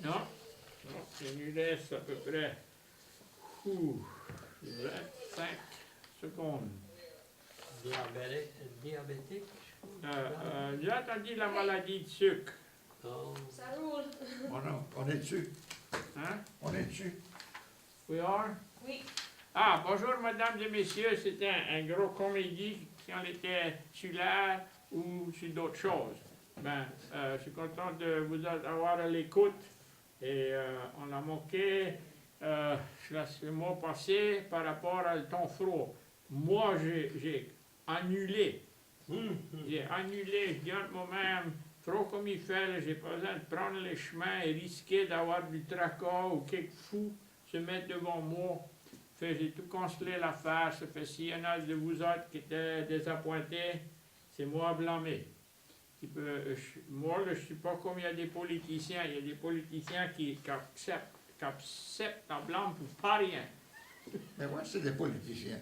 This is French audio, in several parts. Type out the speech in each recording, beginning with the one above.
Non, non, il nous laisse à peu près 25 secondes. Diabétique? J'ai entendu la maladie de sucre. Oh. Ça roule. On est dessus. Hein? On est dessus. We are? Oui. Ah, bonjour, mesdames et messieurs. C'était un gros comédie si on était sur l'air ou sur d'autres choses. Je suis content de vous avoir à l'écoute. Et on a manqué le mois passé par rapport à ton froid. Moi, j'ai annulé. J'ai annulé, je dis à moi-même, trop comme il fait, là, j'ai pas besoin de prendre les chemins et risquer d'avoir du tracas ou quelque fou se mettre devant moi. J'ai tout cancellé l'affaire. Ça fait s'il y en a de vous autres qui étaient désappointés, c'est moi à blâmer. Moi, je ne suis pas comme il y a des politiciens. Il y a des politiciens qui acceptent la blâme pour pas rien. Mais moi, c'est des politiciens.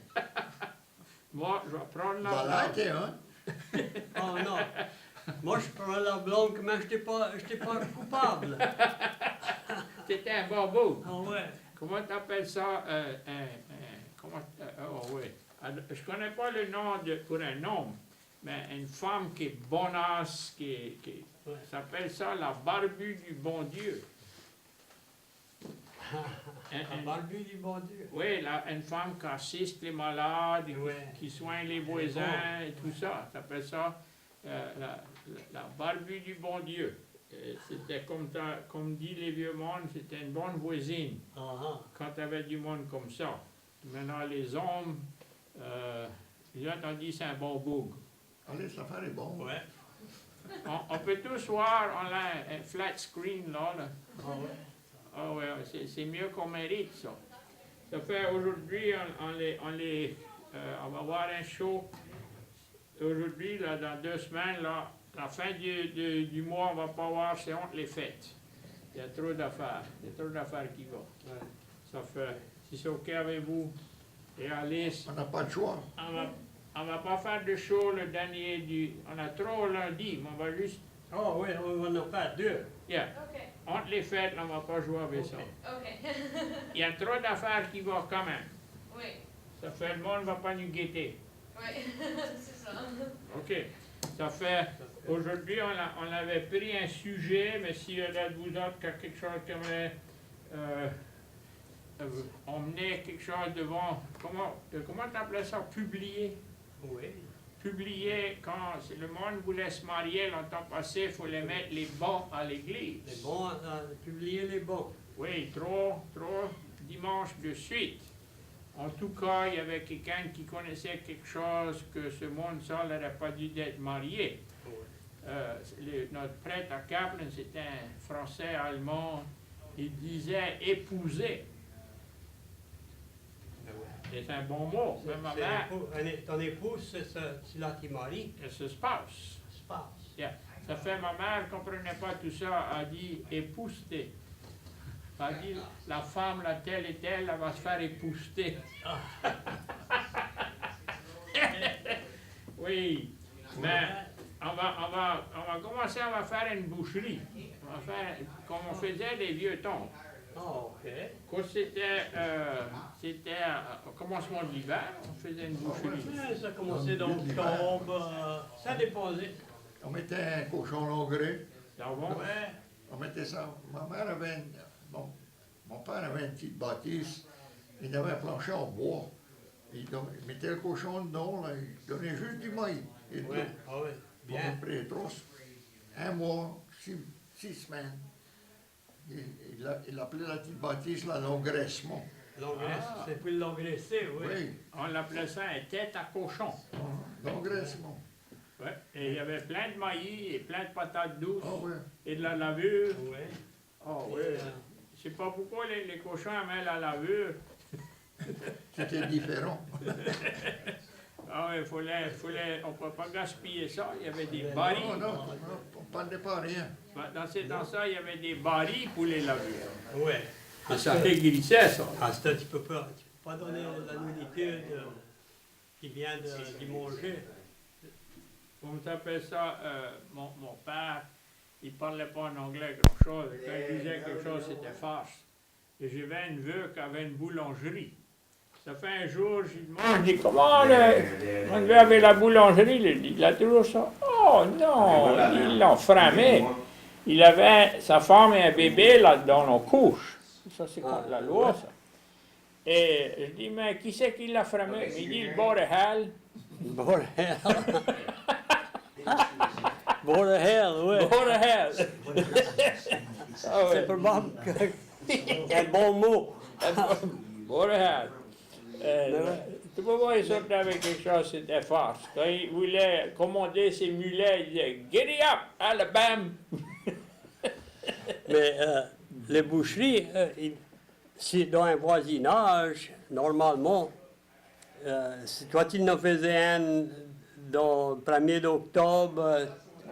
Moi, je vais prendre la Voilà, blâme. t'es un. Oh non! Moi, je prends la blonde, mais je n'étais pas coupable. C'était un bobo. Ah ouais. Comment tu appelles ça? Oh oui. Je ne connais pas le nom pour un homme, mais une femme qui est bonasse, Ouais. s'appelle ça la barbue du bon Dieu. Un barbu du bon Dieu. Oui, une femme qui assiste les malades, Ouais. qui soigne les voisins et tout ça. Ça s'appelle ça la barbue du bon Dieu. C'était comme dit les vieux mondes, c'était une bonne voisine Ah quand tu avais du monde comme ça. Maintenant, les hommes, j'ai entendu c'est un bon boug. Allez, cette affaire est bonne. ouais. On peut tous voir, on a un flat screen là. Ah ouais. Ah ouais, c'est mieux qu'on mérite ça. Ça fait aujourd'hui, on va voir un show. Aujourd'hui, là, dans 2 semaines, là, la fin du mois, on va pas voir, c'est honte les fêtes. Il y a trop d'affaires. Il y a trop d'affaires qui vont. Ouais. Ça fait, si c'est OK avec vous et Alice, On n'a pas de choix. on va pas faire de show le dernier on a trop lundi, mais on va juste, Oh oui, on va en faire 2. yeah. OK. Entre les fêtes, là, on va pas jouer avec ça. OK. Il y a trop d'affaires qui vont quand même. Oui. Ça fait, le monde ne va pas nous guetter. Oui. C'est ça. OK. Ça fait, aujourd'hui, on avait pris un sujet, mais s'il y en a de vous autres qui a quelque chose comme emmener quelque chose devant, comment tu appelais ça, publier? Oui. Publier, quand le monde voulait se marier longtemps passé, il fallait mettre les bons à l'église. Les bons, publier les bons. Oui, trois dimanches de suite. En tout cas, il y avait quelqu'un qui connaissait quelque chose que ce monde-là n'aurait pas dû d'être marié. Ouais. Notre prêtre à Kaplan, c'était un Français allemand, il disait épouser. C'est un bon mot. Même ma mère, Ton épouse, c'est là qui marie. se passe. Ça se passe. Yeah. Ça fait ma mère ne comprenait pas tout ça, elle a dit épouster. Elle a dit la femme, la telle et telle, elle va se faire épouster. Oui, mais on va commencer, on va faire une boucherie. On va faire comme on faisait les vieux temps. Ah, OK. Quand c'était au commencement de l'hiver, on faisait une boucherie. Ouais, ça a commencé dans octobre. Ça dépendait. On mettait un cochon longré. D'avant, Ouais. On mettait ça. Ma mère avait mon père avait une petite bâtisse. Il avait un plancher en bois. Il mettait le cochon dedans, là, il donnait juste du maïs. Et de l'eau. Ouais. Ah oui. Pour Bien. à peu près 1 mois, 6 semaines. Il appelait la petite bâtisse la l'engraissement. C'est pour l'engraisser, oui. Oui, on l'appelait ça une tête à cochon. l'engraissement. Ouais. Et il y avait plein de maïs et plein de patates douces Ah oui. et de la lavure. Oui. Oh oui. Je sais pas pourquoi les cochons aimaient la lavure. C'était différent. Ah oui, on ne peut pas gaspiller ça. Il y avait des barils. Non, on ne parlait pas rien. Dans ces temps-là, il y avait des barils pour les lavures. Oui. Et ça réglissait, ça. À ce temps, tu peux pas donner la nourriture qui vient d'y manger. On s'appelle ça, mon père, il parlait pas en anglais grand-chose. Quand il disait quelque chose, c'était farce. Et j'avais une veuve qui avait une boulangerie. Ça fait un jour, je lui demande, je dis, comment mon veuve avait la boulangerie? Il a toujours ça. Oh non, ils l'ont framé. Il avait sa femme et un bébé là-dedans, on couche. Ça, c'est contre la loi, ça. Et je dis, mais qui c'est qui l'a framé? Il dit, le bord de Hal. Bord de hell. Bord de hell, oui. Bord de Hal. Ah ouais. C'est probable un bon mot. Bord de Hal. Tu peux voir, il sortait avec quelque chose, c'était farce. Quand il voulait commander ses mulets, il disait, Giddy up, Alabama. Mais les boucheries, si dans un voisinage, normalement, si toi tu en faisais un dans le 1er d'octobre,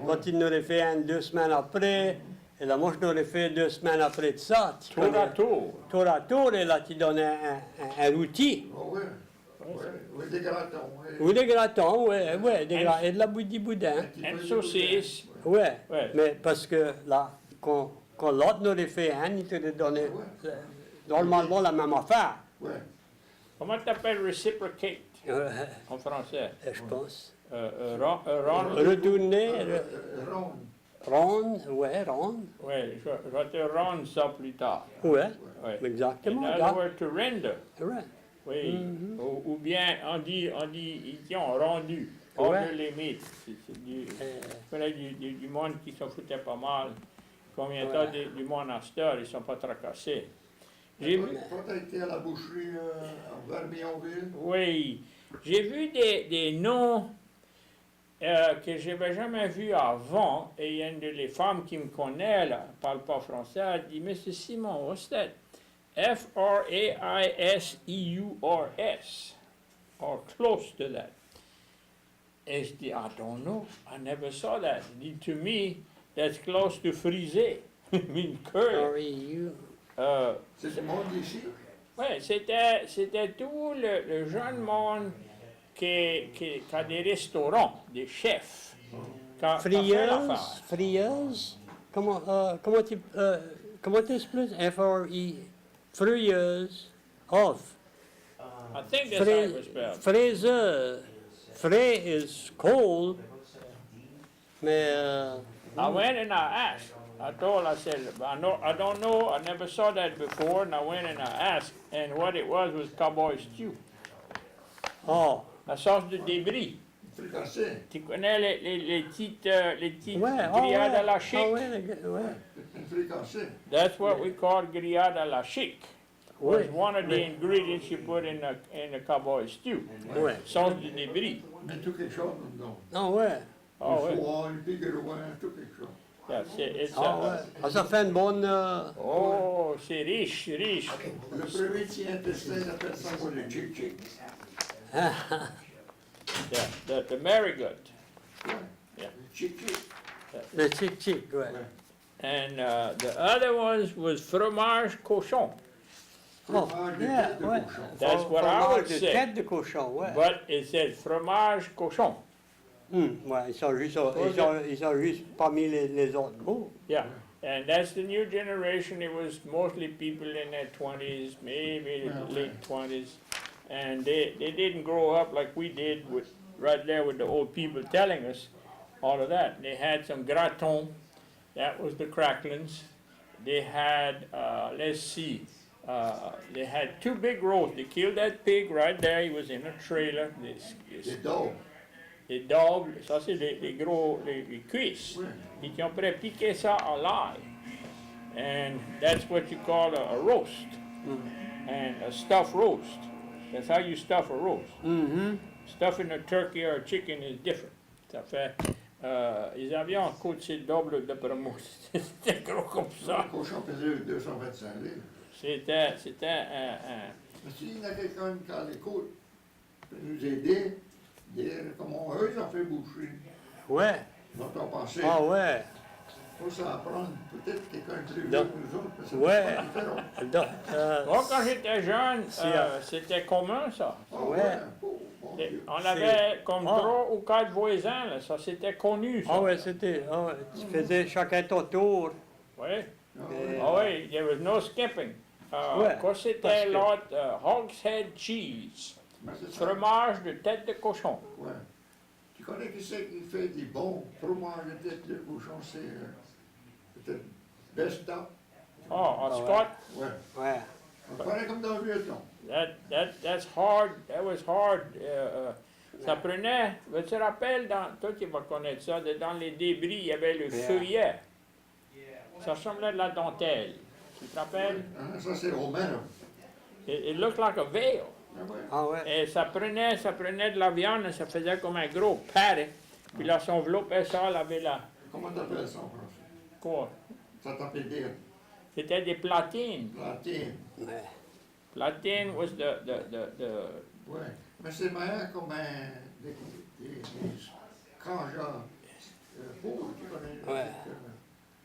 toi tu en aurais fait un 2 semaines après, et là moi je n'aurais fait 2 semaines après de ça. Tour à tour. Tour à tour, et là tu donnais un outil. Ah oui, oui, des gratons. Ou des gratons, oui, et de la bouillie boudin. Une saucisse. Oui, Ouais. mais parce que là, quand l'autre n'aurait fait un, il te donnait normalement la même affaire. Oui, Comment t'appelles reciprocate Euh, en français? je pense. Ron? Retourner, ronde. ronde, ouais, ronde, Oui, je vais te rendre ça plus tard. ouais, Ouais. exactement. In other words, to render. Ouais. Oui. Mhm. Ou bien on dit, ils ont rendu. Hors Ouais. de limite. C'est du, Euh, il y a du monde qui s'en foutait pas mal. Combien de Ouais. temps du monde à cette heure, ils ne sont pas tracassés. J'ai vu, Toi, t'as été à la boucherie vers Bionville? oui, j'ai vu des noms que je n'avais jamais vus avant. Et il y a une des femmes qui me connaît, là, ne parle pas français, elle dit, Mr. Simon, what's that? F-R-A-I-S-E-U-R-S, or close to that. And she, I don't know. I never saw that. To me, that's close to frisé. I mean, curry. sorry, you. C'est du monde d'ici? Oui, c'était tout le jeune monde qui a des restaurants, des chefs. qui a fait l'affaire. Frieuse, comment t'expliques? F-R-I, frieuse, off. I think that's how it was spelled. Fraiseur, frais is cold, mais I went and I asked. I said, I don't know, I never saw that before, and I went and I asked, and what it was cowboy stew. oh, La sauce de débris. Fricassé. Tu connais les petites ouais, grillades à la chic? ah ouais, ouais, Fricassé. That's what we call grillade à la chic. Was ouais, one of the ingredients you put in a cowboy stew. ouais, Sauce de débris. Mais tout quelque chose, non? ah ouais, Oh, Le ouais. foie, le pigrouin, tout quelque chose. Yeah, it's ah ouais, ah, ça fait une bonne, oh, c'est riche, riche. Le premier tien intestin, on appelle ça pour le chick-chick. Yeah, the Marigot. Ouais. Yeah. Le chick-chick. le chic, ouais. And the other ones was fromage cochon. Oh, Fromage de yeah, tête de ouais. cochon. That's what I would Fromage de say. tête de cochon, ouais. But it said fromage cochon. Ouais, ils sont juste parmi les autres mots. Yeah. And that's the new generation. It was mostly people in their 20s, maybe late 20s. And they didn't grow up like we did with right there with the old people telling us all of that. They had some gratin, that was the cracklings. They had, let's see, they had 2 big roasts. They killed that pig right there. He was in a trailer. Les dos. Les doubles, ça c'est les gros, les cuisses. Oui. Et qui ont pré-piqué ça en l'ail. And that's what you call a roast. And a stuffed roast. That's how you stuff a roast. Mhm. Stuffing a turkey or a chicken is different. Ça fait, ils avaient en côte c'est double de promo. C'était gros comme ça. Le cochon pesait 225 livres. C'était un Mais s'il y en a quelqu'un qui a les côtes, peut nous aider, dire comment eux ils ont fait boucherie. Ouais, Donc on pensait, ah ouais. faut s'en apprendre. Peut-être quelqu'un de plus vieux Donc, que nous autres, parce que ouais. c'est pas différent. Donc, Moi, quand j'étais jeune, C'est, c'était commun, ça. Ah Ouais. ouais. Oh, On avait comme Ah. 3 ou 4 voisins, là. Ça c'était connu, ça. Ah ouais, c'était. Ah ouais, tu faisais chacun ton tour. Oui. Et- Ah oui, there was no skipping. Ouais, Quoi c'était parce que- l'autre? Hogshead cheese. Mais c'est ça. Fromage de tête de cochon. Ouais. Tu connais qui c'est qui fait des bons fromages de tête de cochon? C'est peut-être Best Up. Oh, en Ah ouais. Scott, Ouais. Ouais. On paraît comme dans le vieux temps. that's hard. That was hard. Ça prenait, tu te rappelles, toi tu vas connaître ça, dans les débris, il y avait le Yeah. feuillet. Ça ressemblait à de la dentelle. Tu te rappelles? Hein, ça, c'est romain. It looked like a veil. Ah ouais. Ah ouais. Et ça prenait de la viande, ça faisait comme un gros patty. Puis là, s'enveloppait ça, là, avait la... Comment t'appelles ça en français? Quoi? Ça t'appelle dire C'était des platines. platine. Ouais. Platine was the Ouais. Mais c'est meilleur comme des cangeurs pour, tu connais.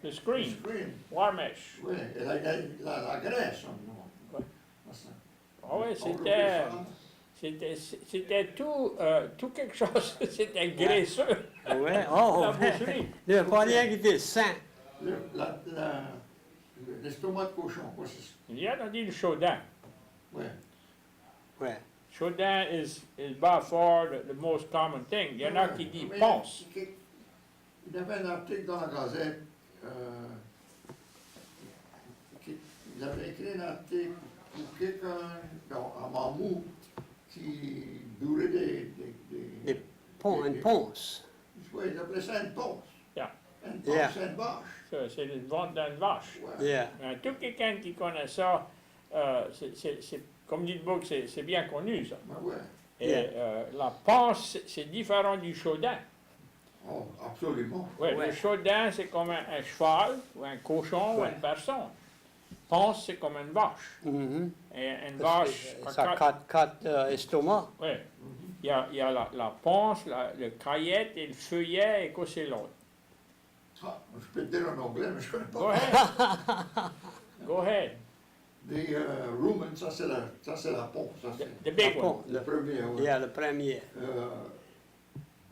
the Le screen, screen. Warmesh. Oui, et la graisse, on Ouais. ça. Ah ouais, On c'était tout quelque chose, c'était graisseux. Ouais. Oh, La ouais. boucherie. Il n'y a pas rien qui était sain. L'estomac de cochon, quoi, c'est ça? Il y en a dit le chaudin. Ouais. Ouais. Chaudin is by far the most common thing. Il y en a qui disent Mais ponce. Il y avait un article dans la Gazette, il avait écrit un article pour quelqu'un à Mamou qui bourrait Des une ponce. Oui, ils appelaient ça une ponce. Yeah. Une ponce, Yeah. c'est une vache. Ça, c'est le ventre d'une vache. Ouais. Yeah. Tout quelqu'un qui connaît ça, c'est comme dit le book, c'est bien connu ça. Ben ouais. Et Yeah. la panse, c'est différent du chaudin. Oh, absolument. Ouais, Ouais. Le chaudin, c'est comme un cheval, ou un cochon, ou Ouais. une personne. Panse, c'est comme une vache. Mhm. Et une Parce vache, que ça a quatre estomacs. ouais. Il y a la panse, le caillette et le feuillet, et quoi c'est l'autre? Ah, je peux te dire en anglais, mais je ne connais Go pas. ahead. Go ahead. Des rumens, ça c'est la ponce. Ça, c'est The big La one. ponce. le premier. Ouais. Yeah, le premier.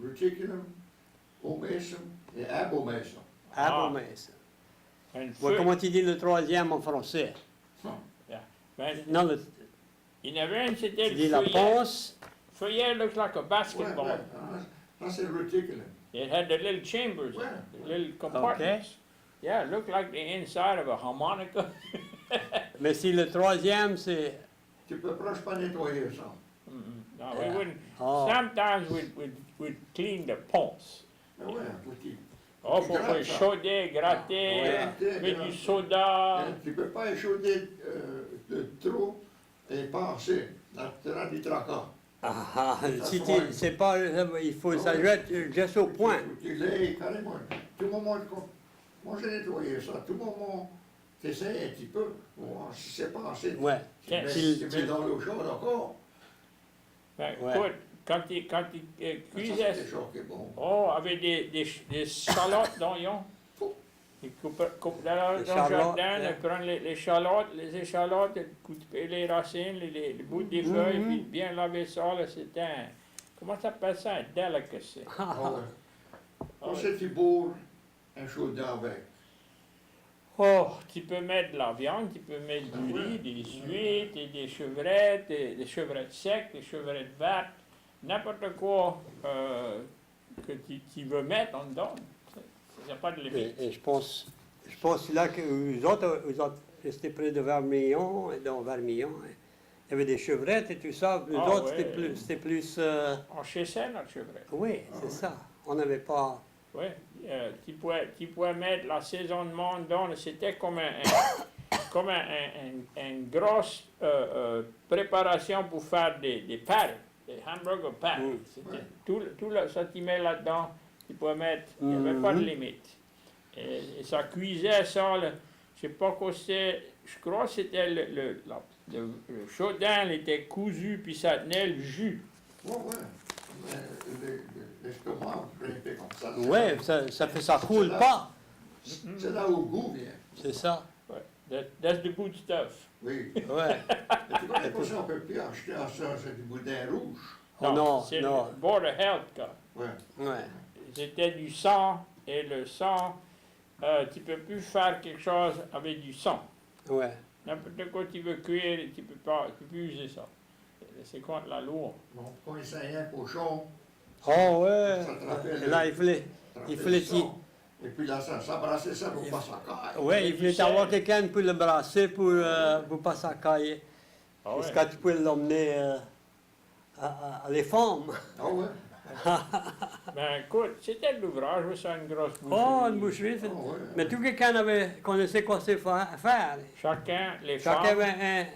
Reticulum, omesum et abomesum. Abomès. Un Ouais, feu- comment tu dis le troisième en français? ben, Non, il y en avait un, c'était tu le dis la feuillet. ponce. Feuillet looks like a Ouais, basketball. ouais. Ça c'est le reticulum. It had the little chambers, Ouais. the little compartments. Yeah, it looked like the inside of a harmonica. Mais si le troisième, c'est. Tu peux presque pas nettoyer ça. No, Yeah. we wouldn't. Oh, Sometimes we'd clean the ponce. Mais ouais, un petit. Oh, Tu faut grattes le ça. chauder, gratter, Ouais. Gratter, mettre gratter. du soda. Tu peux pas échauder de trop et passer. Là, tu auras du tracas. ah, si Ça, tu, c'est pas, il faut ça jette juste au point. Tu l'as carrément. Tout moment, moi j'ai nettoyé ça. Tout moment, tu essaies un petit peu. Pour voir si c'est pas assez. Ouais. Tu mets, Si- tu mets dans l'eau chaude encore. Ben, Ouais. écoute, quand il Ça, cuisait, c'est chaud qui est bon. oh, avec des chalotes d'oignons. Il coupe dans le charlottes, jardin, yeah. il prend les échalotes, il coupe les racines, les bouts des feuilles, puis bien laver ça, là, c'était un, comment ça s'appelle ça, un delicacy. Ah ouais. Ah Pour ouais. ce tu bourres un chaudin avec. Oh, tu peux mettre de la viande, tu peux mettre du riz, des huîtres, et des chevrettes secs, des chevrettes vertes, n'importe quoi que tu veux mettre, on donne. Il n'y a pas de limite. Et je pense là que vous autres restez près de Vermillon, et dans Vermillon, hein. Il y avait des chevrettes et tout ça. Nous Ah, autres, ouais. c'était plus On chassait notre chevrette. oui, c'est ça. On n'avait pas. Oui, tu pouvais mettre l'assaisonnement dedans, c'était comme une grosse préparation pour faire des patties, des hamburger patties. Mm. C'était tout ça tu mets là-dedans, tu pouvais mettre, il n'y avait pas de limite. Et ça cuisait ça, là, je sais pas quoi c'est, je crois que c'était le chaudin, il était cousu, puis ça tenait le jus. Ouais, ouais. L'estomac, je l'ai fait comme ça. Ouais, ça coule pas. C'est là où le goût vient. C'est ça. Ouais. That's the good stuff. Oui. Ouais. Mais tu connais pas ça, on ne peut plus acheter à ça, c'est du boudin rouge. Oh non, c'est non. le Board of Health, quoi. Ouais. Ouais. C'était du sang, et le sang, tu peux plus faire quelque chose avec du sang. Ouais. N'importe quoi tu veux cuire, tu peux plus user ça. C'est contre la loi. Bon, quand il saignait un cochon, Oh ouais. ça attrapait Et là, il fallait le sang. Et puis là, ça brassait ça pour pas s'accailler. ouais, il fallait avoir quelqu'un pour le brasser pour pas s'accailler. Ah ouais. Jusqu'à tu pouvais l'emmener à les femmes. Ah ouais? Ben écoute, c'était de l'ouvrage, oui, c'est une grosse boucherie. Oh, une boucherie. Ah ouais. Mais tout quelqu'un connaissait quoi c'est faire. Chacun, les Chacun femmes avait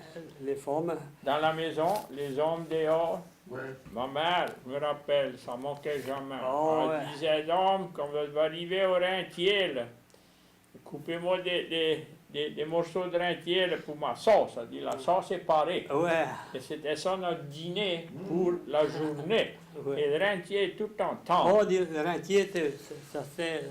les femmes. dans la maison, les hommes dehors. Ouais. Ma mère, je me rappelle, ça manquait jamais. Oh, Elle ouais. disait, l'homme, quand vous arrivez au rentier, là, coupez-moi des morceaux de rentier là, pour ma sauce. Elle dit, la sauce est parée. Ouais. Et c'était ça notre dîner pour la journée. Ouais. Et le rentier tout en temps. Oh, le rentier, ça fait.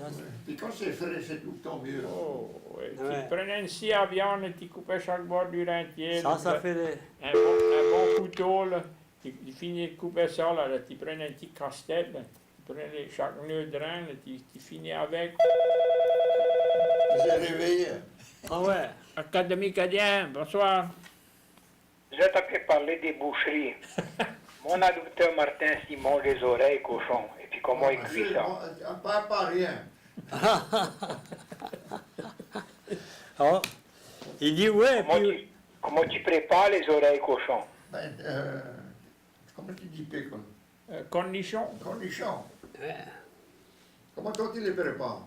Puis quand c'est frais, c'est tout le temps mieux. Oh, ouais. Ouais. Tu prenais une scie à viande et tu coupais chaque bord du rentier. Ça là, fait des. un bon couteau, là. Tu finis de couper ça, là, tu prenais un petit casse-tête, là. Tu prenais chaque nœud de rein, là, tu finis avec. Il s'est réveillé. Ah ouais. Académie Cadien, bonsoir. Je t'avais parlé des boucheries. Mon adopteur Martin s'y mange les oreilles cochon. Et puis comment il cuit ça? On ne parle pas rien. Oh. Il dit ouais, puis. Comment tu prépares les oreilles cochon? Ben, comment tu dis pécon? Cornichon. Cornichon. Comment toi tu les prépares?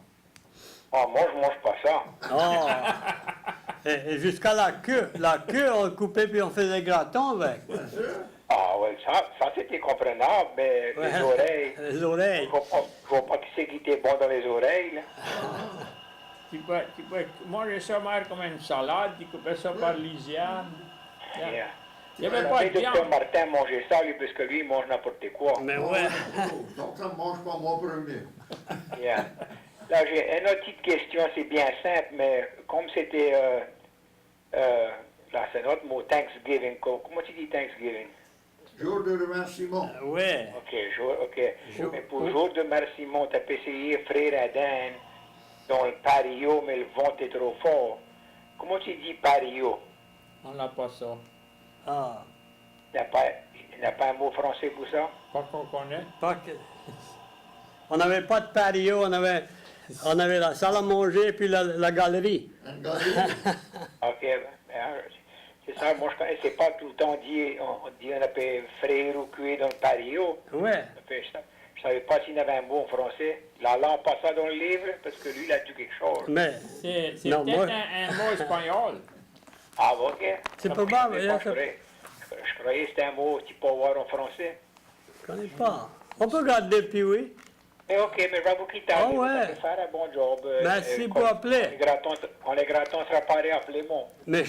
Ah, moi je mange pas ça. Oh. Et jusqu'à la queue. La queue, on le coupait puis on faisait des gratons avec. Bien sûr. Ah ouais, ça c'était comprenable, mais Ouais. les oreilles, Les oreilles. je vois pas qui c'est qui était bon dans les oreilles. Là. Tu peux manger ça mère comme une salade, tu coupais ça par lisière. Yeah. Il n'y avait Le pas de docteur viande. Martin mangeait ça, lui, parce que lui, il mange n'importe quoi. Mais ouais. Oh, donc ça ne mange pas moi premier. Yeah. Là, j'ai une autre petite question, c'est bien simple, mais comme c'était, là, c'est notre mot Thanksgiving. Comment tu dis Thanksgiving? Jour de remerciement. Ouais. OK. Mais pour jour de remerciement, tu as essayé frire Adam dans le patio, mais le vent est trop fort. Comment tu dis patio? On n'a pas ça. Ah. Il n'y a pas un mot français pour ça? Pas qu'on connaît. Pas que... On n'avait pas de patio, on avait la salle à manger puis la galerie. Un galerie. OK. C'est ça, moi je connaissais pas tout le temps dire, on dit on appelle frire ou cuire dans le patio. Ouais. Je savais pas s'il y avait un mot en français. La langue pas ça dans le livre, parce que lui, il a dit quelque chose. Mais C'est Non, peut-être moi- un mot espagnol. Ah, bon, OK. C'est Non, probable, Je, hein, je croyais que c'était un mot que tu peux avoir en français. je connais pas. On peut regarder puis oui. Mais OK, mais je vais vous quitter. Ah Vous ouais. allez faire un bon job. Merci pour appeler. Quand les gratons sera paré, appelez-moi. Mais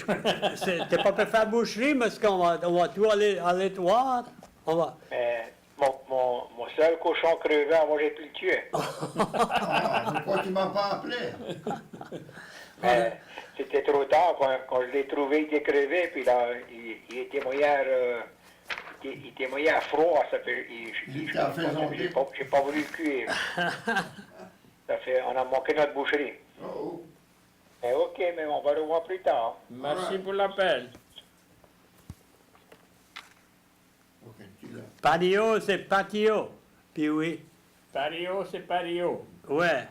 t'es pas pour faire boucherie parce qu'on va tout aller te voir. On va. Mais mon seul cochon crevé, moi j'ai pu le tuer. Ah, pourquoi tu ne m'as pas appelé? Mais c'était trop tard. Quand je l'ai trouvé, il était crevé. Puis là, il était moyen... il était moyen froid. Ça fait, Il t'a fait zombie. j'ai pas voulu le cuire. Ça fait, on a manqué notre boucherie. Oh, Mais OK, mais on va le voir plus tard. Merci pour l'appel. ok, tu l'as. Patio, c'est patio. Puis oui. Pario, c'est pario. Ouais.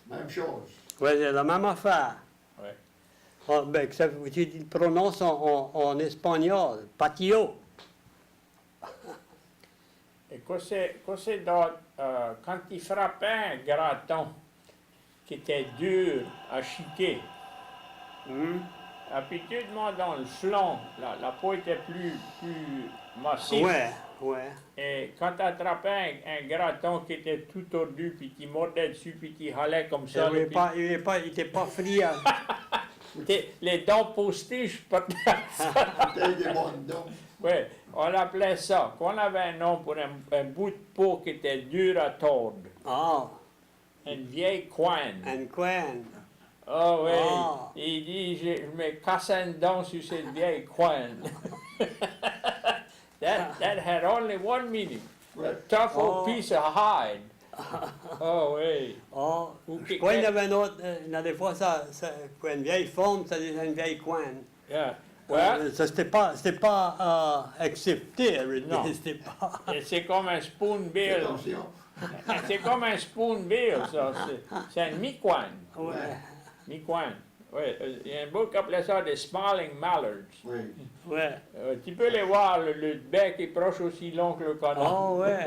Même chose. Ouais, c'est la même affaire. Ouais. Ah, ben, tu le prononces en espagnol. Patio. Et quoi c'est d'autre? Quand tu frappais un graton qui était dur à chiquer, habituellement dans le flanc, la peau était plus massive. Ouais, ouais. Et quand tu attrapais un graton qui était tout tordu, puis tu mordais dessus, puis tu halais comme ça, Il là, n'était pas friand. puis les dents postiches, T'as des bonnes dents. ouais, on appelait ça. On avait un nom pour un bout de peau qui était dur à tordre. Ah, Une vieille coine. un coin. Ah oui. Ah. Il dit, je me casse une dent sur cette vieille coine. that had only one meaning. Ouais. A tough Oh. old piece of hide. Oh oui. Oh, Ou je qui- crois qu'il y en avait un autre. Des fois, pour une vieille forme, ça disait une vieille coine. Yeah. Ouais. Ça, c'était pas accepté, Non. c'était pas. Et c'est comme un spoonbill. Attention. C'est comme un spoonbill, ça. C'est un miquine. Ouais. Miquine. Oui, il y a un bout qui appelait ça des smiling mallards. Oui. Ouais. Tu peux les voir, le bec est proche aussi long que le canard. Oh, ouais.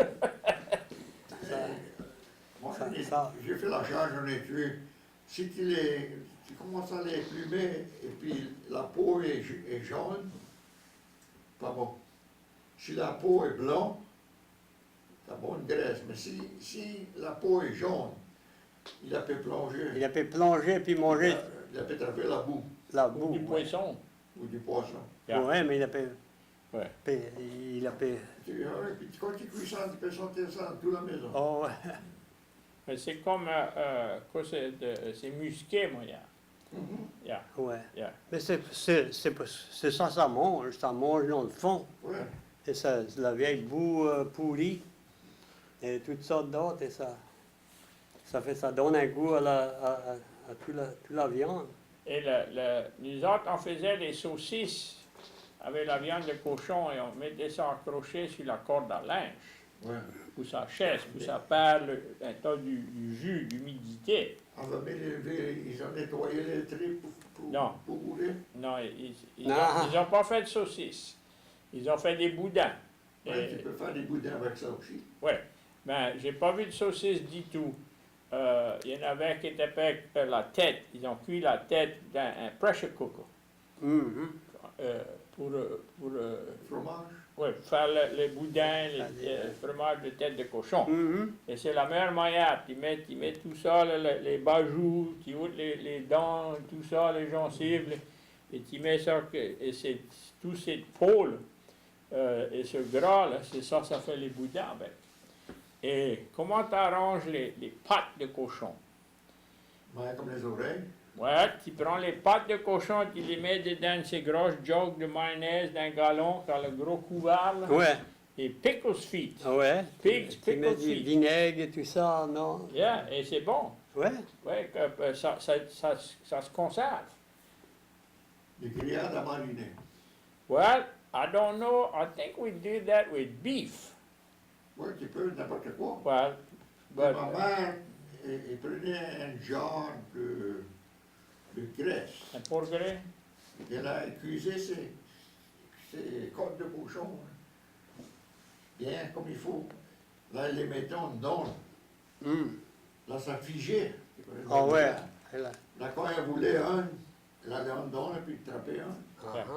Moi, Ça- j'ai fait la charge, j'en ai tué. Si tu commences à les plumer et puis la peau est jaune, pas bon. Si la peau est blanche, t'as bonne graisse. Mais si la peau est jaune, il a pu plonger. Il a pu plonger puis manger Il a pu attraper la boue la Ou boue. du poisson. ou du poisson. Yeah. Ouais, mais il a pu. Ouais. Il a pu. Puis quand tu cuis ça, tu peux sentir ça dans toute la maison. Oh, ouais. Mais c'est comme, c'est musqué, moi, yeah. Yeah, Ouais. yeah. Mais c'est ça, ça mange dans le fond. Ouais. Et ça, la vieille boue pourrie, et toutes sortes d'autres, et ça donne un goût à toute la viande. Et nous autres, on faisait des saucisses avec la viande de cochon et on mettait ça accroché sur la corde à linge, Ouais. pour sa chaise, pour ça perd un tas du jus, d'humidité. On va bien ils ont nettoyé les tripes Non. pour rouler. Non, ils Non. ont pas fait de saucisses. Ils ont fait des boudins. Ouais, Et- tu peux faire des boudins avec ça aussi. Ouais, ben, j'ai pas vu de saucisse du tout. Il y en avait qui étaient avec la tête. Ils ont cuit la tête dans un pressure cooker Mhm. pour Fromage. ouais, faire les boudins, le fromage de tête de cochon. Mhm. Et c'est la meilleure manière. Tu mets tout ça, les bajoux, tu ôtes les dents, tout ça, les gencives, et tu mets ça, et c'est tout cette peau, et ce gras, là, c'est ça, ça fait les boudins avec. Et comment tu arranges les pattes de cochon? Ouais, comme les oreilles. Ouais, tu prends les pattes de cochon, tu les mets dedans ces grosses jugs de mayonnaise d'un gallon, dans le gros couvert, là, Ouais, et pickles feet. ouais. Pigs, Tu mets pickles du feet. vinaigre et tout ça, non? Yeah, et c'est bon. Ouais. Ouais, ça se conserve. Des grillades à mariner. Well, I don't know. I think we did that with beef. Ouais, tu peux n'importe quoi. Well, but Ma mère, elle prenait un genre de graisse. un pourgret, Et là, elle cuisait ses côtes de cochon. Hein. Bien comme il faut. Là, elle les mettait en dedans. Hum. Là, ça figeait. Ah ouais. Là. Là, quand elle voulait un, elle allait en dedans et puis trapait un. Ah, ah.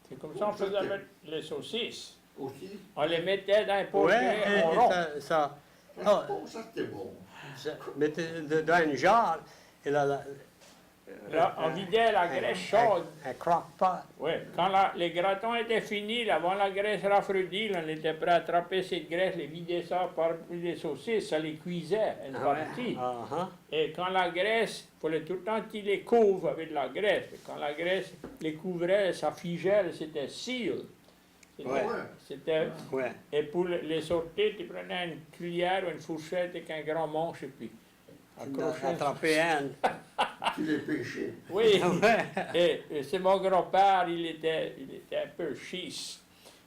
c'est comme ça on faisait avec les saucisses. Aussi. On les mettait dans un pourgret Ouais, et en rond. ça, Ça, Ah. bon, ça c'était bon. ça mettez dans une jarre, et là, Là, on vidait la graisse chaude. un croque-pot. Oui, quand les gratons étaient finis, là, avant la graisse rafraîchie, là, on était prêt à attraper cette graisse, les vider ça par les saucisses, ça les cuisait une partie. Ah, ah. Et quand la graisse, il fallait tout le temps qu'ils les couvrent avec de la graisse. Et quand la graisse les couvrait, ça figeait, c'était seal. C'était- Ouais. C'était, Ouais. et pour les sortir, tu prenais une cuillère ou une fourchette avec un grand manche et puis accrochais. Attraper un. Tu les pêchais. Oui, Ouais. et c'est mon grand-père, il était un peu schiste.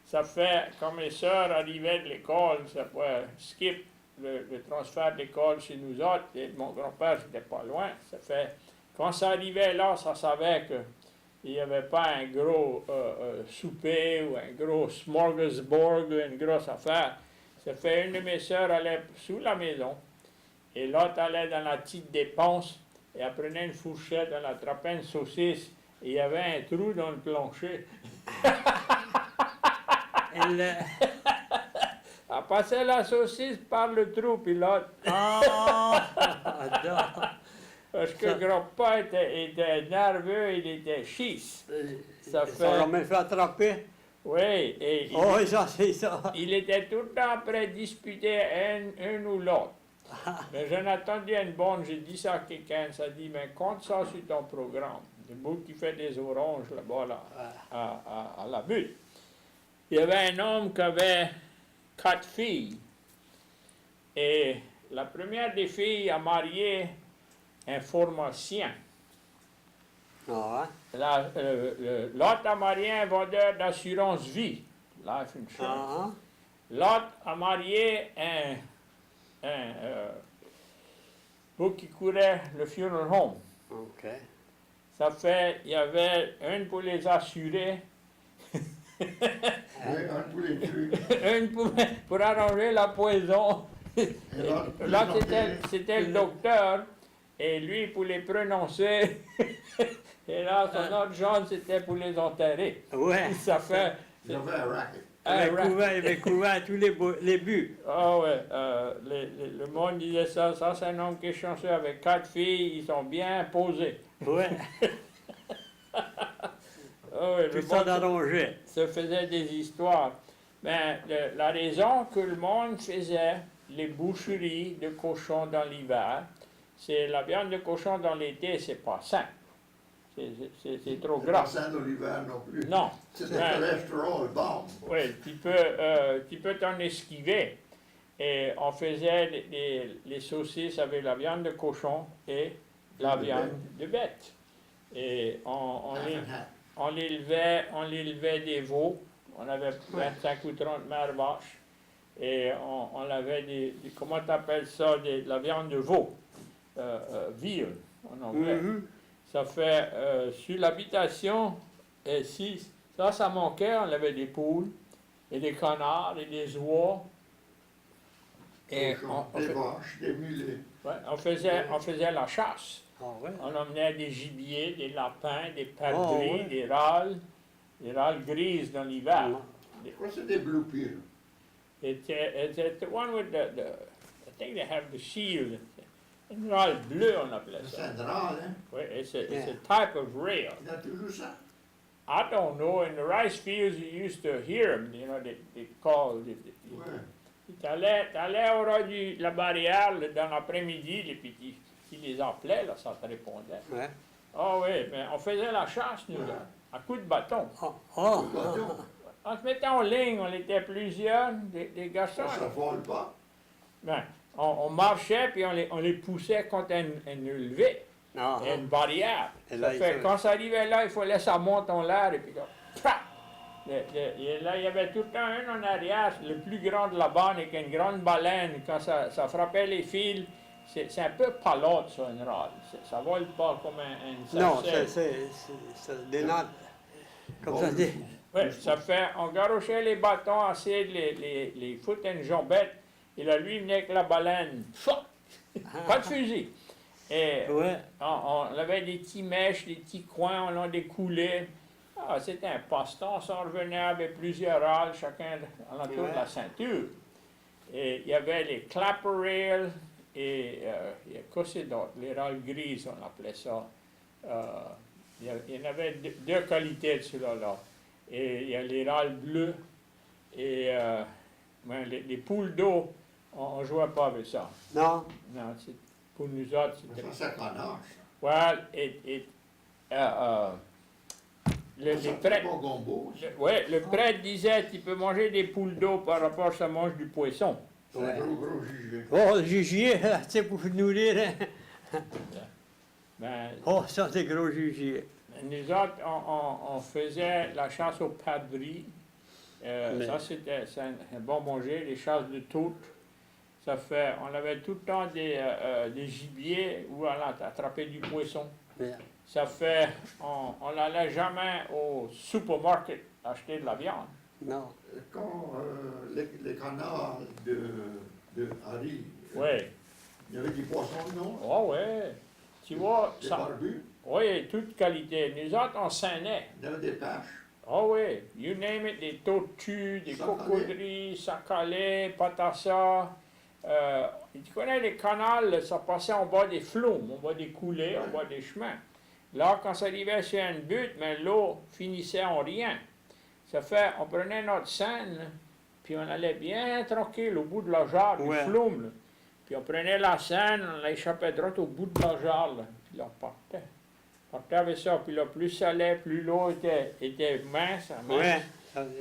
Ça fait, quand mes sœurs arrivaient de l'école, ça pouvait skip le transfert d'école chez nous autres, et mon grand-père, c'était pas loin. Ça fait, quand ça arrivait là, ça savait qu'il n'y avait pas un gros souper ou un gros smorgasbord ou une grosse affaire. Ça fait, une de mes sœurs allait sous la maison, et l'autre allait dans la petite dépense, et elle prenait une fourchette, elle attrapait une saucisse, et il y avait un trou dans le plancher. Elle, Elle passait la saucisse par le trou, puis l'autre, parce que grand-père était nerveux, il était schiste. Ça Ça fait... l'a même fait attraper. Oui, et Oh, ça, c'est ça. il était tout le temps prêt à disputer un ou l'autre. Mais j'en attendais une bonne, j'ai dit ça à quelqu'un, ça dit, mais compte ça sur ton programme. Le bout qui fait des oranges là-bas, là, à la butte. il y avait un homme qui avait 4 filles. Et la première des filles a marié un pharmacien. Ah, L'autre a marié un vendeur d'assurance vie, life insurance. ah, L'autre a marié qui courait le funeral home. OK. Ça fait, il y avait une pour les assurer, Oui, un pour les tuer. une pour arranger la poison. Et l'autre, L'autre, c'était le docteur, et lui pour les prononcer. Et là, son autre genre, c'était pour les enterrer. Ouais. Ça fait... il y avait un racket. Il avait couvert tous les buts. Ah ouais, le monde disait ça, c'est un homme qui est chanceux avec 4 filles, ils sont bien posés. Ouais. Ah ouais, Tout le ça monde d'arranger. se faisait des histoires. Ben, la raison que le monde faisait les boucheries de cochons dans l'hiver, c'est la viande de cochon dans l'été, c'est pas sain. C'est trop C'est pas gras. sain dans l'hiver non plus. Non. C'est Ouais. le cholestérol, bon. Oui, tu peux t'en esquiver. Et on faisait les saucisses avec la viande de cochon et la De viande de bête. Et on l'élevait des veaux. On avait 25 ou 30 mères vaches. Et on avait comment tu appelles ça, de la viande de veau. Veal, en anglais. Mhm. Ça fait, sur l'habitation, et si ça manquait, on avait des poules, et des canards, et des oies. Et Des vaches, des mulets. ouais, on faisait la chasse. Ah ouais. On emmenait des gibiers, des lapins, des Oh, perdrix, ouais. des râles grises dans l'hiver. Je crois que c'est des blue pills. It's the one with I think they have the shield. Une râle bleue, on appelait C'est ça. un drôle, hein? Oui, it's a Yeah. type of rail. Il y a toujours ça. I don't know. In the rice fields, you used to hear them. You know, they call. Ouais. T'allais au ras de la barrière là, dans l'après-midi, et puis qui les appelait, là, ça te répondait. Ouais. Ah oui, mais on faisait la chasse, nous, là, à coups de bâton. Ah, ah. On se mettait en ligne, on était plusieurs, des garçons. Ça ne vole pas. Ben, on marchait, puis on les poussait contre une levée, Ah, une barrière. Et Ça là, il fait, faut- quand ça arrivait là, il fallait ça monte en l'air, et puis là, paf! Et là, il y avait tout le temps un en arrière, le plus grand de la bande, avec une grande baleine. Quand ça frappait les fils, c'est un peu palote, ça, une râle. Ça vole pas comme un Non, sarcelle. c'est des notes. Comme ça dit. Oui, ça fait, on garochait les bâtons, essayer de les foutre une jambette, et là, lui, il venait avec la baleine. Fouah! Pas de fusil. Et Ouais. on avait des petits mèches, des petits coins, on en découlait. Ah, c'était un passe-temps, ça, on revenait avec plusieurs râles, chacun à l'entour de la ceinture. Et il y avait les clapper rails, et il y a quoi c'est d'autre? Les râles grises, on appelait ça. Il y en avait deux qualités de ceux-là. Et il y a les râles bleus, et les poules d'eau, on ne jouait pas avec ça. Non. Non, pour nous autres, Mais c'était... ça, ça connasse. Well, les Ça, prêtres... c'est pas gombo. ça. Le prêtre disait tu peux manger des poules d'eau par rapport à ça mange du poisson. C'est un gros gilet. Oh, le gibier, tu sais, pour nourrir. Hein. Ben, Oh, ça, c'est gros gibier. nous autres, on faisait la chasse aux perdrix. Mais- Ça, c'est un bon manger, les chasses de toutes. Ça fait, on avait tout le temps des gibiers où on attrapait du poisson. Mais- Ça fait, on n'allait jamais au supermarket acheter de la viande. Non. Quand les canards de Harry, Oui. il y avait des poissons, non? Oh oui. Tu vois, Des ça, barbus, oui, toute qualité. Nous autres, on saignait. il y avait des pêches. Oh oui, you name it, des tortues, des Sac-à-lait. cocodris, sac-à-lait, patassas. Tu connais les canals, là, ça passait en bas des flumes, en bas des coulées, en bas des chemins. Là, quand ça arrivait sur une butte, mais l'eau finissait en rien. Ça fait, on prenait notre scène, là, puis on allait bien tranquille au bout de la jarre, Ouais. du flume. Là. Puis on prenait la scène, on l'échappait droit au bout de la jarre, là, puis là, on partait. On partait avec ça, puis là, plus ça allait, plus l'eau était mince, mince. Ouais.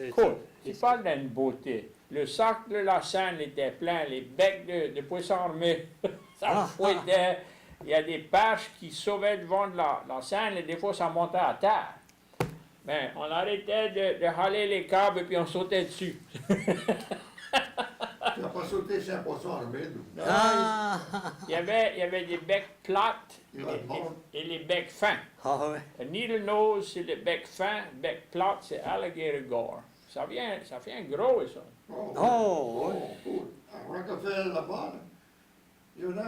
Écoute, tu parles d'une beauté. Le sac de la Seine était plein, les becs de poissons armés, ça fouettait. Il y a des perches qui sauvaient devant de la Seine et des fois ça montait à terre. Mais on arrêtait de haler les câbles et puis on sautait dessus. Tu n'as pas sauté sur un poisson armé, nous. Ah, Il y avait des becs plates Il va te mordre. et les becs fins. ah ouais. Le needle nose, c'est le bec fin, bec plate, c'est alligator gore. Ça vient gros, ça. Oh, cool. À Rockefeller, là-bas, là, il y en a,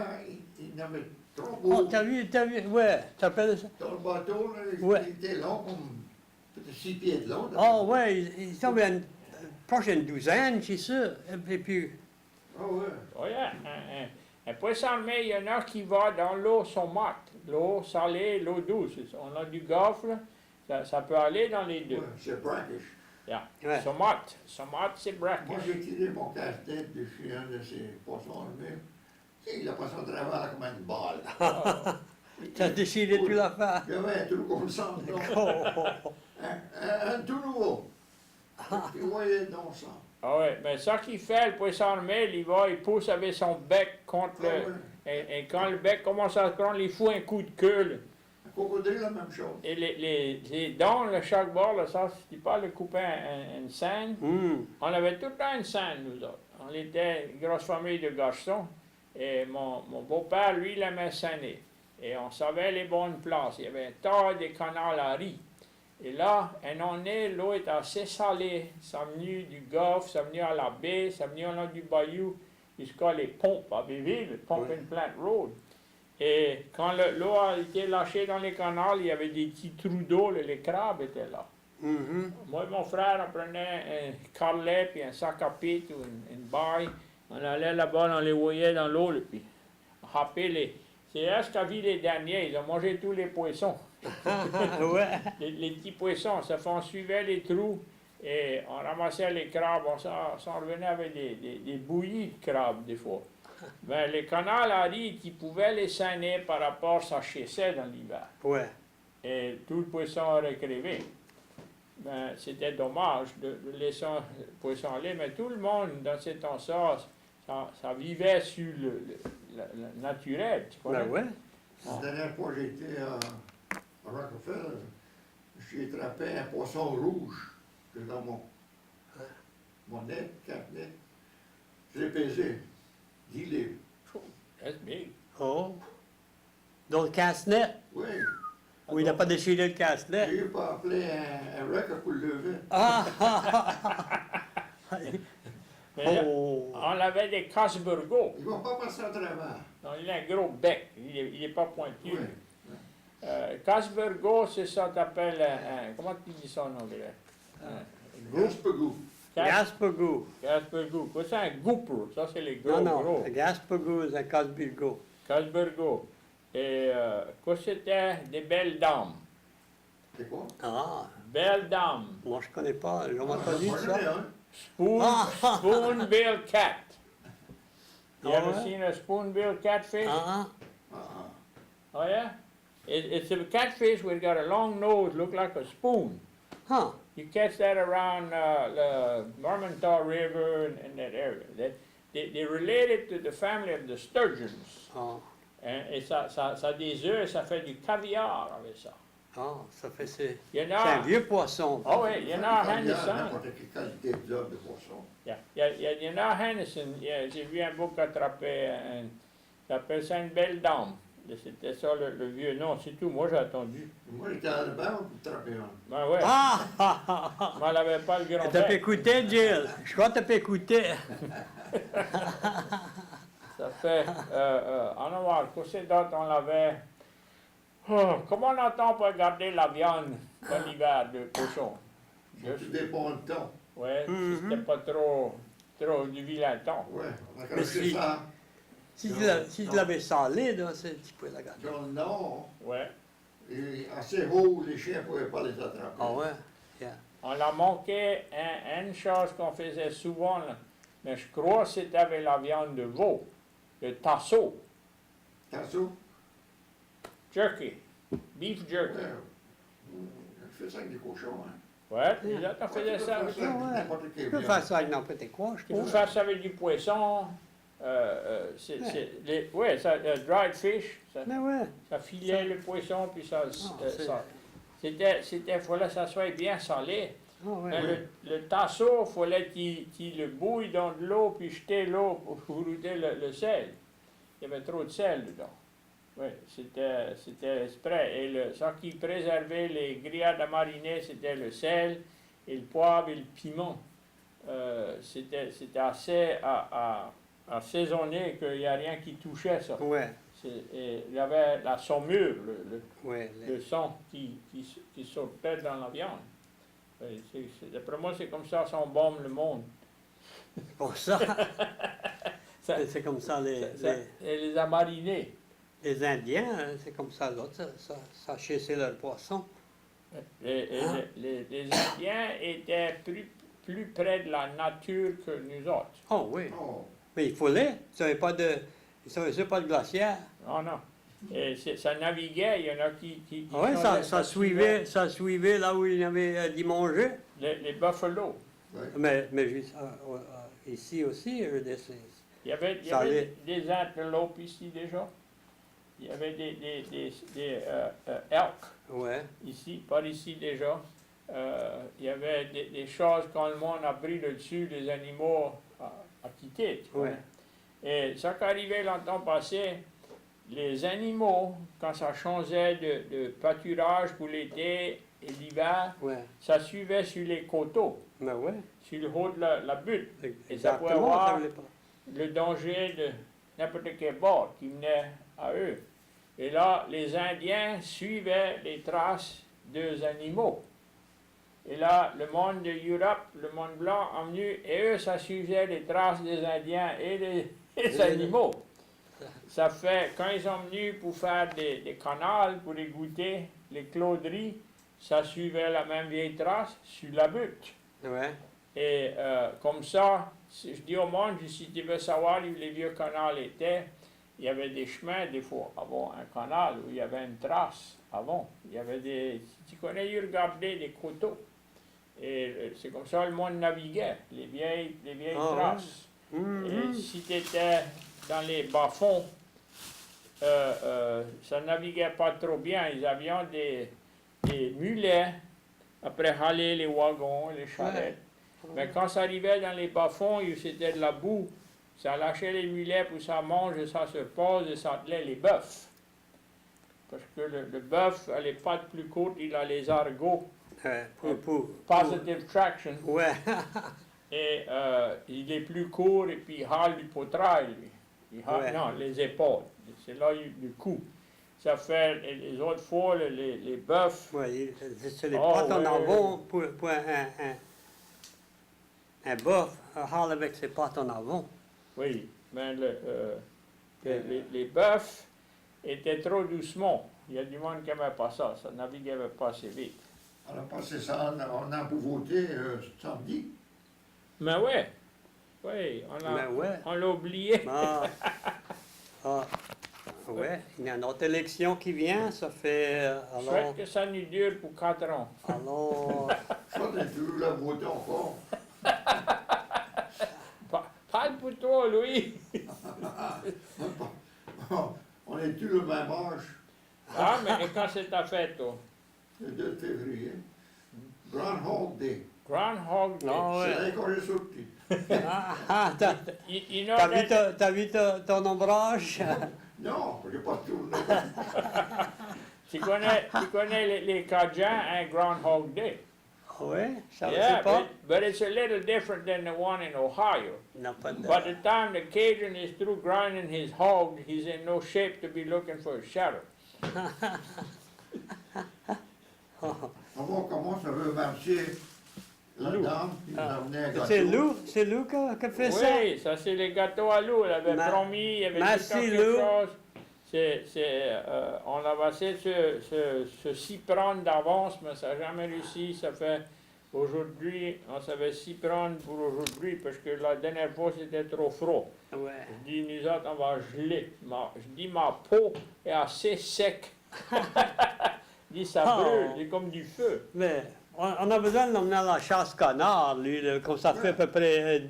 il y en avait trop Oh, beau. t'as vu, ouais, t'appelles ça? Dans le bateau, là, Ouais. il était long, comme peut-être 6 pieds de long. Oh, ouais, ils sont une prochaine douzaine, c'est sûr. Et puis, Ah ouais. Oh yeah, un poisson armé, il y en a qui va dans l'eau saumâtre, l'eau salée, l'eau douce. On a du gafre, ça peut aller dans les deux. Ouais, c'est brackish. Yeah. Ouais. Saumâtre, c'est Moi, brackish. j'ai tiré mon casse-tête dessus un de ces poissons armés. Tu sais, il a passé au travers là, comme une balle. t'as déchiré toute l'affaire. Il y avait un trou comme ça, non? Oh, Un tout nouveau. Tu voyais dans ça. Ah ouais, mais ça qu'il fait, le poisson armé, il va, il pousse avec son bec contre Ah le... ouais. Et quand le bec commence à se prendre, il fout un coup de queue. Là. Un crocodile, la même chose. Et les dents, là, chaque bord, là, ça, si tu parles de couper une scène, on avait tout le temps une scène, nous autres. On était une grosse famille de garçons. Et mon beau-père, lui, il aimait scèner. Et on savait les bonnes places. Il y avait un tas de canals à riz. Et là, un année, l'eau était assez salée. Ça venu du golfe, ça venu à la baie, ça venu au long du bayou, jusqu'à les pompes à Béville, Pump and Plant Road. Et quand l'eau a été lâchée dans les canals, il y avait des petits trous d'eau, les crabes étaient là. Moi et mon frère, on prenait un carlet, puis un sac à pite ou une baille. On allait là-bas, on les voyait dans l'eau, là, puis on râpait les... C'est là ce qu'a vu les derniers, ils ont mangé tous les poissons. ouais. Les petits poissons, ça fait on suivait les trous et on ramassait les crabes, on s'en revenait avec des bouillies de crabes des fois. Ben, les canals à riz qui pouvaient les saigner par rapport, ça chassait dans l'hiver. Ouais. Et tout le poisson aurait crevé. Ben, c'était dommage de laisser le poisson aller, mais tout le monde dans ces temps-là, ça vivait sur le naturel. Tu connais? Ben ouais. La dernière fois que j'étais à Rockefeller, j'ai attrapé un poisson rouge que dans mon net, 4 nets. Je l'ai pesé, 10 livres. That's big. Oh. Dans le casse-net. Oui, Où il n'a pas déchiré le casse-net. j'ai eu pas appelé un record pour le lever. Ah! Mais là, Oh! on avait des Casburgo. Ils ne vont pas passer à travers. Non, il a un gros bec, il n'est pas pointu. Oui. Casburgo, c'est ça t'appelle comment tu dis ça en anglais? Gaspagou. Gaspagou. Casburgo. C'est un grouper, ça c'est les gros Non, non. gros. Gaspagou, c'est un Casburgo. Casburgo. Et quoi c'était? Des belles dames. C'est quoi? Ah! Belles dames. Moi, je connais pas. J'ai jamais entendu Moi, j'en ai ça. un. Spoonbill cat. You Ah ever ouais? seen a spoonbill catfish? Ah! Oh yeah? It's a catfish where it got a long nose, look like a spoon. Huh. You catch that around the Marmontaw River and that area. They relate it to the family of the sturgeons. Ah. Et ça a des œufs et ça fait du caviar avec ça. Ah, ça fait c'est. Il y en C'est un a... vieux poisson. Ah oui, il y en a à Il y a Henderson. n'importe quelle qualité d'œuf de poisson. Il y en a à Henderson. J'ai vu un bouc attraper ça s'appelle ça une belle dame. C'était ça le vieux nom, c'est tout. Moi j'ai attendu. Moi, j'étais à Alabama pour trapper un. Ben ouais, Ah! ah, ah, ah. mais elle n'avait pas le grand T'as pas bec. écouté, Jill? Je crois que t'as pas écouté. Ça fait, en avoir, qu'est-ce d'autre on l'avait. Oh, comment on entend pour garder la viande dans l'hiver de cochon? Tout dépend du temps. Ouais, si c'était pas trop du vilain temps. Ouais, on a Mais craché si- ça Si tu l'avais salé, là, tu peux la garder. dans le nord. Ouais. Et assez haut, les chiens ne pouvaient pas les attraper. Ah ouais? Yeah. On a manqué une chose qu'on faisait souvent, là, mais je crois que c'était avec la viande de veau, le tasso, T'as ça? jerky, beef jerky. Ouais. Je fais ça avec des cochons, hein. Ouais, les autres, on faisait ça avec. Ouais. N'importe quelle Tu peux viande. faire ça avec n'importe quoi, je Tu peux trouve. faire ça avec du poisson. Ouais, ça, dried fish, ça, Mais ouais. ça filait le poisson, puis ça. c'est- C'était, fallait que ça soit bien salé. Ah, ouais. Mais le tasseau, il fallait qu'il le bouille dans de l'eau, puis jeter l'eau pour goûter le sel. Il y avait trop de sel dedans. Oui, c'était exprès. Et ce qui préservait les grillades à mariner, c'était le sel, et le poivre et le piment. C'était assez assaisonné qu'il n'y a rien qui touchait ça. Ouais, Et il y avait la saumure, ouais. le sang qui sortait dans la viande. Oui, d'après moi, c'est comme ça s'embaume le monde. Pour ça, Ça- c'est comme ça Et les a marinés. les Indiens, c'est comme ça, l'autre, ça chassait leur poisson. Les Indiens étaient plus près de la nature que nous autres. Oh oui, Oh, mais il fallait, ils n'avaient pas de glacière. Non, non. Et ça naviguait, il y en a qui Ah oui, changeaient, ça suivait là où il y avait d'y manger. les buffalo. ouais. Mais juste, ici aussi, Il y avait Ça allait. des antilopes ici déjà. Il y avait des elk ouais, ici, par ici déjà. Il y avait des choses quand le monde a pris le dessus, les animaux à quitter. tu vois. Ouais. Et ça qui arrivait longtemps passé, les animaux, quand ça changeait de pâturage pour l'été et l'hiver, ouais, ça suivait sur les coteaux, mais ouais, sur le haut de la butte. Et ça pouvait exactement, avoir- ça voulait pas. Le danger de n'importe quel bord qui menait à eux. Et là, les Indiens suivaient les traces des animaux. Et là, le monde de Europe, le monde blanc, a venu, et eux, ça suivait les traces des Indiens et des animaux. Ça fait, quand ils sont venus pour faire des canals, pour égoutter les clôderies, ça suivait la même vieille trace sur la butte. Ouais, Et comme ça, je dis au monde, si tu veux savoir où les vieux canals étaient, il y avait des chemins, des fois, avant un canal, où il y avait une trace, avant. Il y avait si tu connais, regarder des coteaux. Et c'est comme ça que le monde naviguait, les vieilles Ah, traces. Mhm. Et si tu étais dans les bas-fonds, ça naviguait pas trop bien. Ils avaient des mulets, après haler les wagons, les charrettes. Mais quand ça arrivait dans les bas-fonds, c'était de la boue, ça lâchait les mulets pour ça mange, et ça se pose et ça attelait les bœufs. Parce que le bœuf a les pattes plus courtes, il a les argots, Ouais, positive traction, ouais, et il est plus court et puis il hale du poitrail, lui. Il hale, Ouais. non, les épaules, c'est là du cou. Ça fait, les autres fois, les bœufs, ouais, c'est les Oh, pattes en ouais. avant pour un bœuf, hale avec ses pattes en avant. oui, mais les bœufs étaient trop doucement. Il y a du monde qui n'aimait pas ça, ça naviguait pas assez vite. On a passé ça en Ambouveauté samedi. Mais ouais, oui, Mais ouais. on l'a oublié. Ah, ah, ouais, il y a une autre élection qui vient, ça fait, Je souhaite que ça nous dure pour 4 ans. alors, Ça, t'es toujours la voter encore. Parle pour toi, Louis. On est tous le même âge, Ah, mais et quand c'est ta fête, toi? le 2 février. Groundhog Day. Groundhog Day. Ah, C'est ouais. là qu'on est sorti. You know T'as vu, that- t'as vu ton ombrage? Non, j'ai pas tourné. tu connais les Cajuns, un Groundhog Day. Ouais, ça Yeah, ne pas. but it's a little different than the one in Ohio. Il n'a pas de... By the time the Cajun is through grinding his hog, he's in no shape to be looking for a shadow. On voit comment ça veut marcher la Lou. dame qui nous a amené un gâteau. C'est Lou qui fait ça? Oui, ça c'est les gâteaux à Lou. Elle avait promis, il y avait tout le Merci, temps quelque Lou. chose. On avait essayé de se s'y prendre d'avance, mais ça n'a jamais réussi. Ça fait aujourd'hui, on savait s'y prendre pour aujourd'hui, parce que la dernière fois c'était trop froid. Ouais. Je dis, nous autres, on va geler. Je dis, ma peau est assez sec. Je dis, ça Oh. brûle, c'est comme du feu. Mais on a besoin de l'emmener à la chasse canard, lui, là, comme ça fait à peu près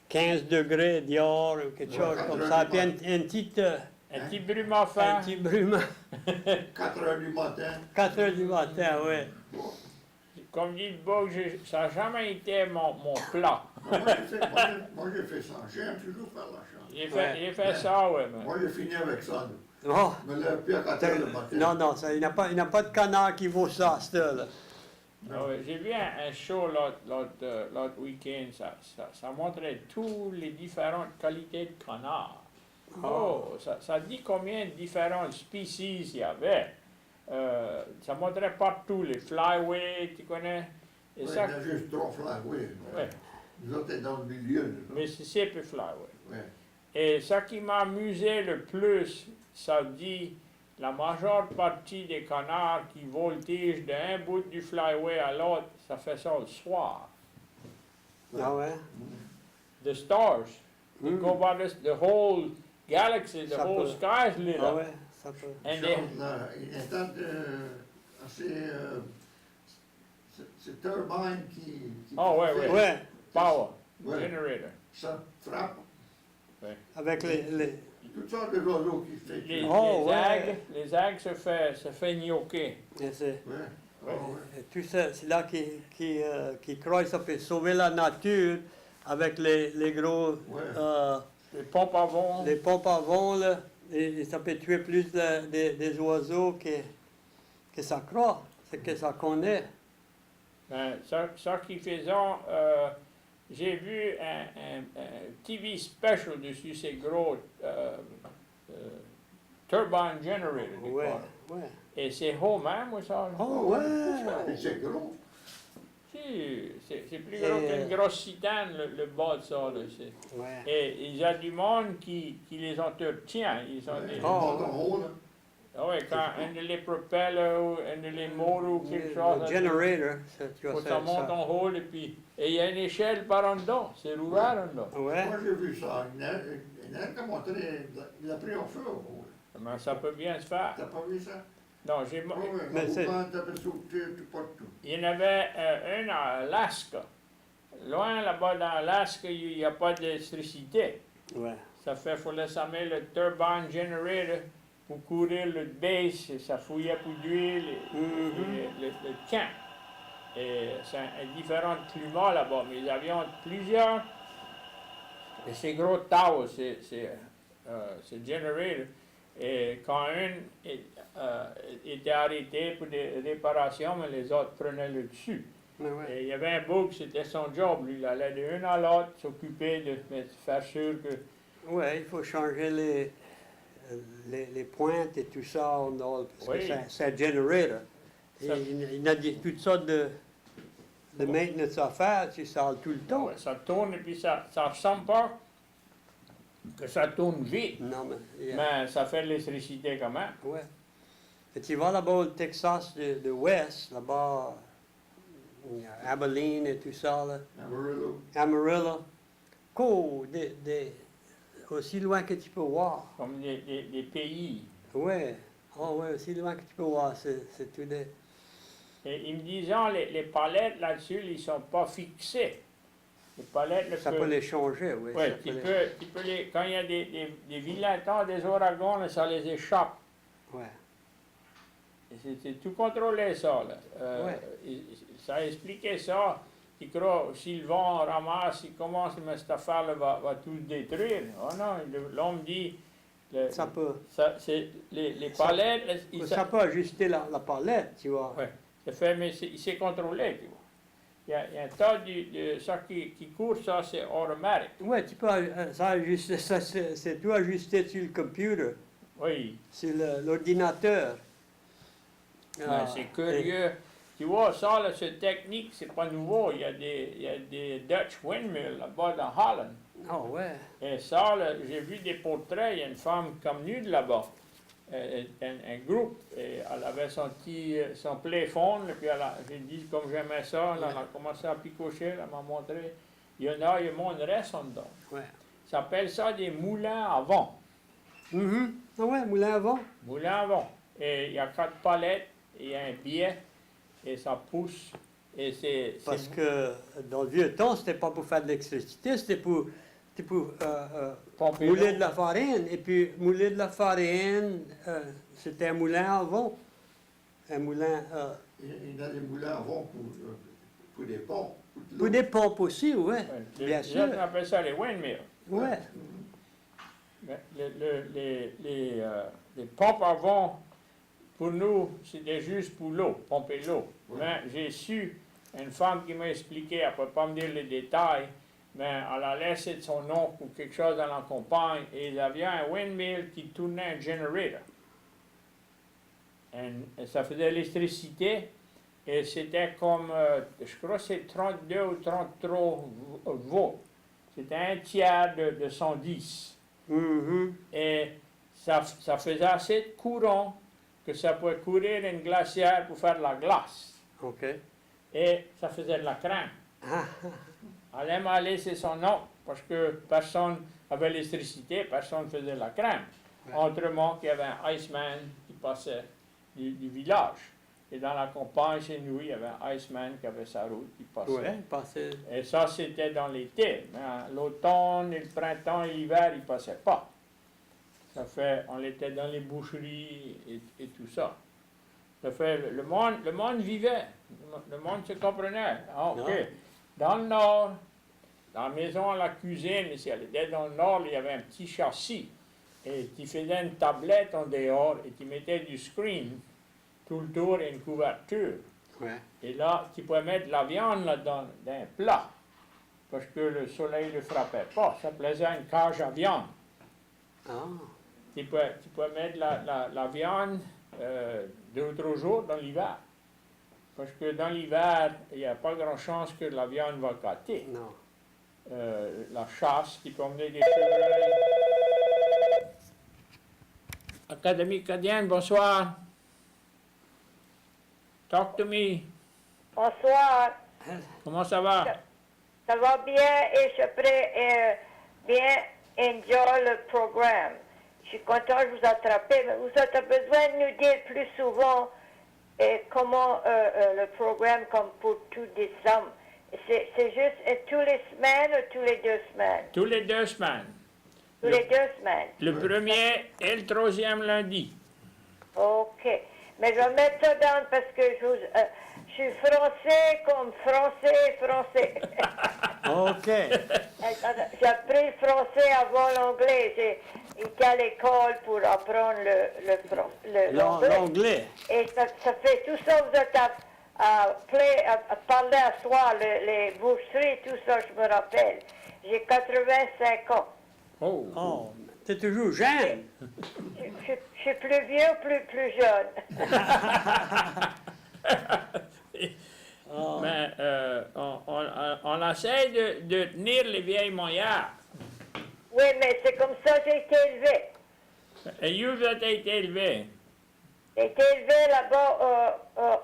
15 degrés dehors ou quelque chose comme ça. Puis une petite, Un petit brume enfin. un petit brume, 4 heures du matin. 4 heures du matin, oui. Comme dit le bug, ça n'a jamais été mon plat. Moi, j'ai fait ça. J'aime toujours faire la chasse. J'ai fait ça, ouais. Moi, j'ai fini avec ça. Oh, Je me lève plus à 4 heures le matin. non, non, ça, il n'y a pas de canard qui vaut ça, à cette heure-là. Ah ouais, j'ai vu un show l'autre week-end, ça montrait toutes les différentes qualités de canard. Oh, ça dit combien de différentes species il y avait. Ça montrait partout, les flyweight, tu connais? Et Ouais, ça, il y en a juste 3 flancs, oui. ouais, Nous autres, on est dans le milieu. nous autres. Mississippi flyweight. Ouais. Et ce qui m'a amusé le plus, ça dit la majeure partie des canards qui voltigent d'un bout du flyway à l'autre, ça fait ça le soir. Ah ouais? The stars, they go by the whole galaxy, the Ça whole peut. sky is lit Ah up. ouais, ça peut. And they, Il est temps assez. C'est turbine qui Oh, ouais, fait- Ouais, power, Ouais. generator. Ça frappe avec les... toutes sortes de oiseaux qui fait. Les, Oh, ouais. les algues se fait gnoquer. et c'est- Ouais. Ouais. Oh, ouais. et tout ça, c'est là qui croient que ça peut sauver la nature avec les gros... Ouais. Les pompes à vent. Les pompes à vent, là, et ça peut tuer plus des oiseaux que ça croit, c'est que ça connaît. Ben, ça qui faisait, j'ai vu un TV special dessus ces gros turbine generator. des Ouais, fois. ouais. Et c'est haut même, ou ça? Oh, ouais! Et c'est gros. Si, c'est plus gros Et- qu'une grosse citane, le bas de ça. Là, Ouais. et il y a du monde qui les entretient. Ils ont Ouais. des... Oh. Dans ton haut, là. Ah ouais, quand un de les propellers ou un de les moteurs ou quelque chose. Le generator, ça, tu Faut vas que ça faire monte ça. en haut et puis. Et il y a une échelle par en dedans. C'est ouvert en dedans. Ouais. Moi, j'ai vu ça. Il y en a qui a montré, il a pris en feu. Oh, Mais ça peut bien se faire. t'as pas vu ça? Non, Oh, ouais, Mais c'est- t'as fait sauter tout partout. il y en avait un à Alaska. Loin là-bas dans Alaska, il n'y a pas d'électricité. Ouais. Ça fait qu'il faut laisser mettre le turbine generator pour courir le base. Ça fouillait pour d'huile le camp. Et c'est un différent climat là-bas. Mais ils avaient plusieurs. Et ces gros towers, c'est generator. Et quand un était arrêté pour des réparations, mais les autres prenaient le dessus. Mais ouais. Et il y avait un bug, c'était son job. Lui, il allait de l'un à l'autre, s'occuper de faire sûr que. Ouais, il faut changer les pointes et tout ça en ordre, parce Oui. que c'est un generator. Et Ça- il y a toutes sortes de maintenance à faire, tu sors tout le temps. Ouais, ça tourne et puis ça ressemble pas que ça tourne vite, Non, mais... mais ça fait de l'électricité quand même. Ouais. Et tu vas là-bas au Texas de l'Ouest, là-bas, Abilene et tout ça, là, Amarillo. Amarillo. Aussi loin que tu peux voir. Comme des pays. Ouais. Oh, ouais, aussi loin que tu peux voir. C'est tout des... Et ils me disaient, les palettes là-dessus, ils sont pas fixés. Les palettes, Ça peut les changer, oui. ouais, ça tu peut peux les, quand il y a des vilains temps, des ouragans, là, ça les échappe. Ouais. Et c'est tout contrôlé, ça. Là. Ouais. Ça expliquait ça. Tu crois, si le vent ramasse, il commence, mais cette affaire-là va tout détruire. Oh non, l'homme dit, Ça peut, les Ça- palettes, là, ils- ça peut ajuster la palette, tu vois. ouais, ça fait, mais il s'est contrôlé, tu vois. Il y a un tas de ça qui court, ça c'est automatique. Ouais, tu peux ça ajuster, ça c'est tout ajusté sur le computer, Oui, sur l'ordinateur. mais Ah, c'est curieux. Tu vois, ça, là, cette technique, c'est pas nouveau. Il y a des Dutch windmills là-bas dans Holland. Ah ouais. Et ça, là, j'ai vu des portraits, il y a une femme comme nue de là-bas, un groupe, et elle avait son playphone, et puis j'ai dit comme j'aimais ça, là, elle a commencé à picocher, elle m'a montré, il y en a mon reste en dedans. Ouais. Ça s'appelle ça des moulins à vent. Mhm. Ah ouais, moulin à vent. Moulin à vent. Et il y a 4 palettes, et il y a un biais, et ça pousse. Et c'est Parce que dans le vieux temps, c'était pas pour faire de l'électricité, c'était pour pomper mouler l'eau. de la farine. Et puis, mouler de la farine, c'était un moulin avant. Un moulin. Il y a des moulins avant pour des ponts. Pour des pompes aussi, ouais. Ouais, Bien les sûr. autres appellent ça les windmills. Ouais. Mais les pompes avant, pour nous, c'était juste pour l'eau, pomper l'eau. Ouais. Mais j'ai su, une femme qui m'a expliqué, elle ne peut pas me dire les détails, mais elle a laissé de son oncle ou quelque chose dans la campagne, et ils avaient un windmill qui tournait un generator. Et ça faisait l'électricité, et c'était comme, je crois que c'est 32 ou 33 volts. C'était un tiers de 110. Mhm. Et ça faisait assez de courant que ça pouvait courir une glacière pour faire de la glace. OK. Et ça faisait de la crème. Elle m'a laissé son nom parce que personne avait l'électricité, personne ne faisait de la crème. Ouais. Autrement qu'il y avait un Iceman qui passait du village. Et dans la campagne chez nous, il y avait un Iceman qui avait sa route qui passait. Ouais, passer. Et ça, c'était dans l'été. Mais l'automne, et le printemps et l'hiver, il ne passait pas. Ça fait, on était dans les boucheries et tout ça. Ça fait, le monde vivait, le monde se comprenait. Ah, OK. Ah. Dans le nord, dans la maison, à la cuisine, si elle était dans le nord, il y avait un petit châssis. Et tu faisais une tablette en dehors et tu mettais du screen tout le tour et une couverture. Ouais. Et là, tu pouvais mettre de la viande là-dedans, dans un plat, parce que le soleil ne frappait pas. Ça plaisait à une cage à viande. Ah. Tu pouvais mettre la viande 2 ou 3 jours dans l'hiver. Parce que dans l'hiver, il n'y a pas grand chance que la viande va gâter. Non. La chasse, tu peux emmener des chevreuils. Académie Acadienne, bonsoir. Talk to me. Bonsoir, Comment ça va? ça va bien et je pourrais bien enjoy le programme. Je suis content de vous attraper, mais vous avez besoin de nous dire plus souvent comment le programme, comme pour tout décembre. C'est juste tous les semaines ou tous les 2 semaines? Tous les 2 semaines. Tous les 2 semaines. Le premier et le 3e lundi. OK. Mais je vais mettre ça dans parce que je suis français comme français. OK. J'ai appris le français avant l'anglais. J'ai été à l'école pour apprendre l'anglais. L'anglais. Et ça fait tout ça, vous êtes à parler à soi, les boucheries, tout ça, je me rappelle. J'ai 85 ans. Oh. Oh, t'es toujours jeune. Je suis plus vieux ou plus jeune? Mais on essaie de tenir les vieilles moyards. Oui, mais c'est comme ça que j'ai été élevé. Et vous avez été élevé. J'ai été élevé là-bas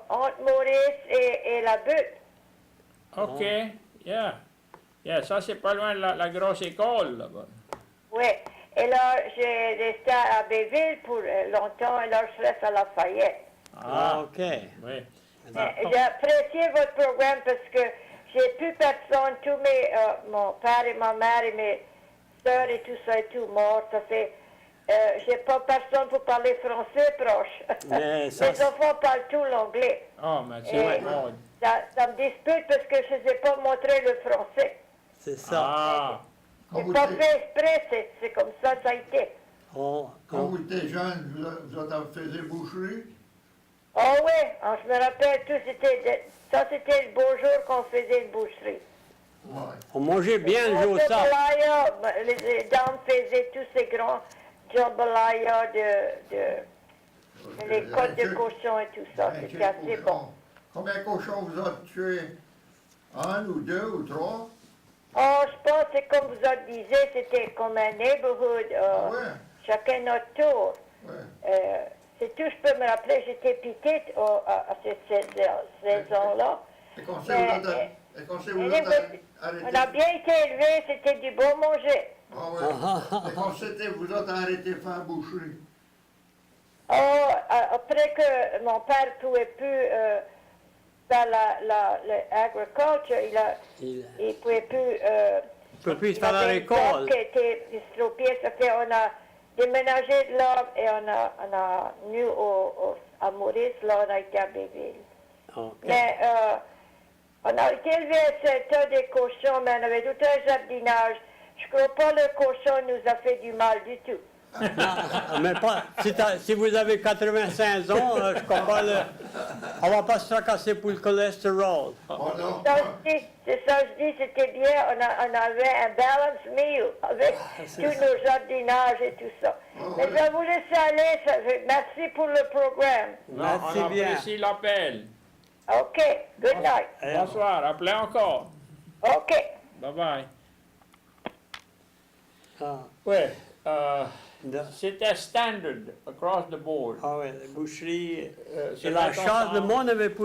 entre Maurice et la Butte. OK. Yeah, ça c'est pas loin de la grosse école là-bas. Oui. Et là, j'ai resté à Abbeville pour longtemps, et là, je reste à Lafayette. Ah, OK. Oui. J'ai apprécié votre programme parce que j'ai plus personne, mon père et ma mère et mes soeurs et tout ça est tout mort. Ça fait, j'ai pas personne pour parler français proche. Mais ça, Les enfants parlent tout l'anglais. Oh, mais c'est Et bon. ça me dispute parce que je ne sais pas montrer le français. c'est ça. Ah. J'ai Quand pas vous fait exprès, c'est comme ça a été. On- Quand on- vous étiez jeune, vous en faisiez boucherie? Oh oui, je me rappelle tout, ça c'était le beau jour qu'on faisait une boucherie. Ouais. on mangeait bien le jour ça. Jambalaya, les dames faisaient tous ces grands jambalaya les côtes de cochon et tout ça, Quel c'était assez cochon. bon. Combien de cochons vous avez tués? 1 ou 2 ou 3? Oh, je pense que comme vous autres disiez, c'était comme un neighborhood, Ouais. chacun notre tour. Ouais. C'est tout, je peux me rappeler, j'étais petite à cette saison-là. Et quand c'est Mais, vous êtes arrêté? On a bien été élevés, c'était du bon manger. Ah ouais. Et quand c'était vous êtes arrêté faire à l'agriculture, il ne pouvait plus... ne peut plus il faire la avait une ferme récolte. qui était dislopiée, ça fait on a déménagé de là et on a venu à Maurice, là on a été à Béville. OK. Mais on a été élevé à cet des cochons, mais on avait tout un jardinage. Je crois pas que le cochon nous a fait du mal du tout. Non, mais pas, si vous avez 85 ans, je comprends on va pas se fracasser pour le cholestérol. Oh non. C'est ça que je dis, c'était bien, on avait un balance meal avec tous nos jardinages et tout ça. Mais je vais vous laisser aller, merci pour le programme. Merci on bien. apprécie l'appel. OK, good night. Bonsoir, appelez encore. OK. Bye-bye. Ah, Oui, de- c'était standard across the board. ah ouais, la boucherie. Se Et la mettre chasse, le ensemble. monde avait pu.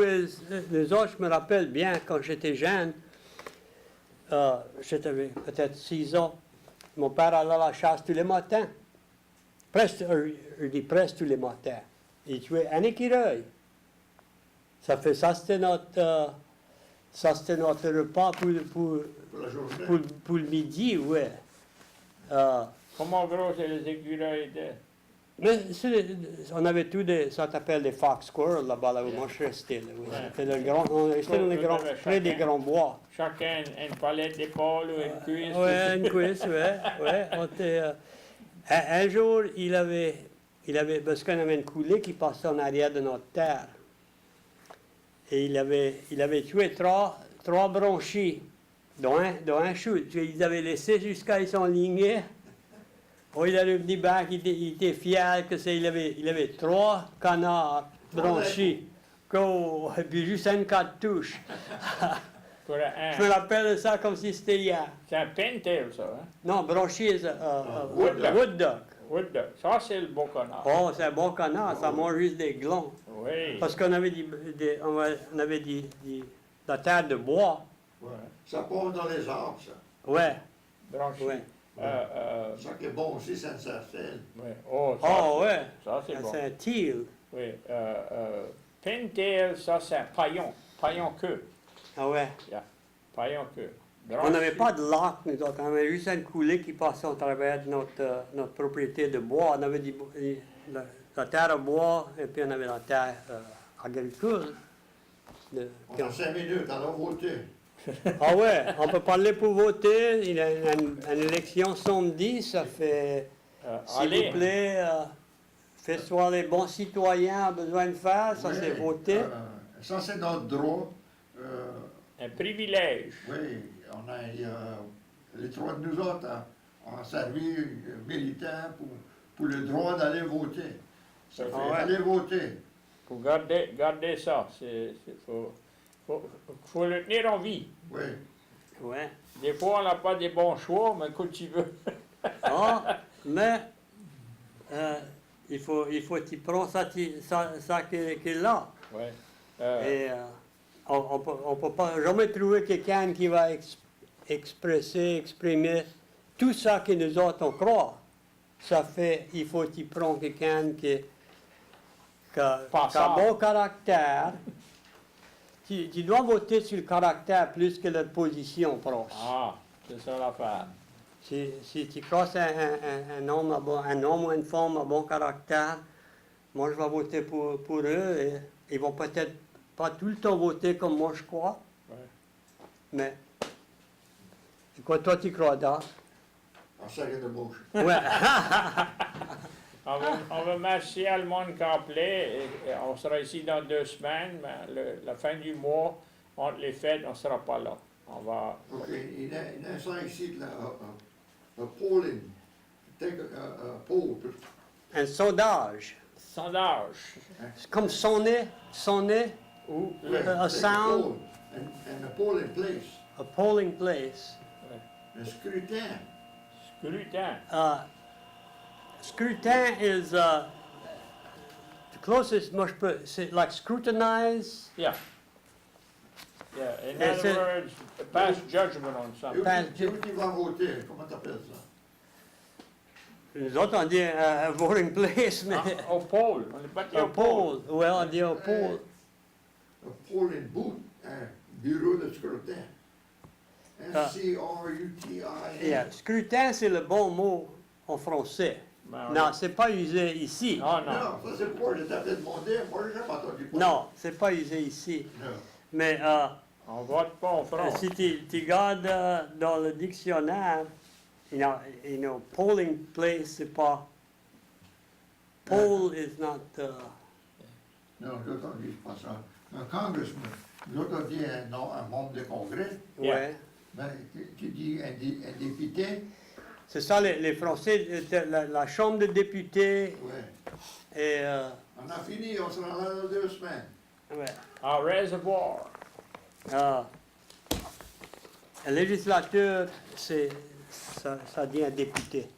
Les autres, je me rappelle bien, quand j'étais jeune, j'avais peut-être 6 ans, mon père allait à la chasse tous les matins. Presque, je dis presque tous les matins. Il tuait un écureuil. Ça, c'était notre repas pour Pour la journée. pour le midi, ouais. Comment gros c'est les écureuils étaient? Mais on avait tous ça s'appelle des fox squirrels là-bas, là où moi je restais. Là, oui. C'était on restait dans les Tout grands, avait près des chacun. grands bois. Chacun une palette d'épaule ou une cuisse. Ouais, une cuisse, ouais. Un jour, il avait, parce qu'on avait une coulée qui passait en arrière de notre terre. Et il avait tué trois bronchis, dont un chou. Ils avaient laissé jusqu'à ils sont lignés. Oh, il est revenu back, il était fier il avait 3 canards bronchis. Et puis juste une cartouche. Pour un. Je me rappelle de ça comme si c'était hier. C'est un pintail, ça. Hein? Non, bronchis, wood duck. wood duck. Wood duck. Ça, c'est le beau canard. Oh, c'est un bon canard, ça mange juste des glands. Oui. Parce qu'on avait on avait de la terre de bois. Ouais. Ça passe dans les arbres, ça. Ouais, Branchi. ouais. Ça qui est bon aussi, c'est une sarcelle. Oui. Oh, ça, Oh, ouais. ça c'est bon. C'est un teal. Oui. Pintail, ça, c'est un paillon. Paillon queue. Ah ouais. Paillon queue. On n'avait pas de lac, nous autres. On avait juste une coulée qui passait au travers de notre propriété de bois. On avait la terre à bois et puis on avait la terre agricole. On a 5 minutes, alors voter. Ah ouais, on peut parler pour voter. Il y a une élection samedi, ça fait, s'il allez. vous plaît, faites soit les bons citoyens a besoin de faire, ça c'est Oui, voter. ça, c'est notre droit. Un privilège. Oui, les trois de nous autres ont servi militaires pour le droit d'aller voter. Ça fait Ah ouais. aller voter. Faut garder ça. Faut le tenir en vie. Oui. Ouais. Des fois, on n'a pas des bons choix, mais quand tu veux. Ah, mais il faut y prendre ça qui est là. Ouais. Et on peut pas jamais trouver quelqu'un qui va exprimer tout ça que nous autres on croit. Ça fait, il faut y prendre quelqu'un qui a un bon caractère. Tu dois voter sur le caractère plus que la position proche. Ah, c'est ça l'affaire. Si tu crois un homme ou une femme à bon caractère, moi je vais voter pour eux et ils vont peut-être pas tout le temps voter comme moi je crois. Ouais. Mais quoi toi tu crois dans? En serre de bouche. Ouais. On va remercier à le monde qui a appelé. Et on sera ici dans 2 semaines, mais la fin du mois, entre les fêtes, on ne sera pas là. On va. OK, il y a ça ici, là, un polling. Poll. Un sondage. Sondage. C'est comme sonner Ou Oui, a take sound. poll. And a polling place. A polling place. Un scrutin. scrutin. Scrutin is the closest much, c'est like scrutinize. Yeah. Yeah. In Yes, other words, pass judgment on something. Où tu vas voter? Comment t'appelles ça? Nous autres on dit a voting place, mais Au pôle. On n'est pas dit a au pôle. poll. Ouais, on dit a poll. polling booth, un bureau de scrutin. Ah. S-C-R-U-T-I-N. Yeah. Scrutin, c'est le bon mot en français. Ben, on- Non, c'est pas usé ici. Non, non. Non, ça c'est pas, je t'avais demandé, moi j'ai jamais entendu parler. Non, c'est pas usé ici. Non. Mais On vote pas en France. si tu regardes dans le dictionnaire, you know, polling place, c'est pas. Poll is not. Non, nous autres, on dit pas ça. Un congressman, nous autres, on dit un membre de congrès. Yeah. Ouais. Ben, tu dis un député. C'est ça, les Français, la Chambre des députés Ouais. et. On a fini, on sera là dans 2 semaines. Ouais. Un réservoir. Le législateur, ça devient député.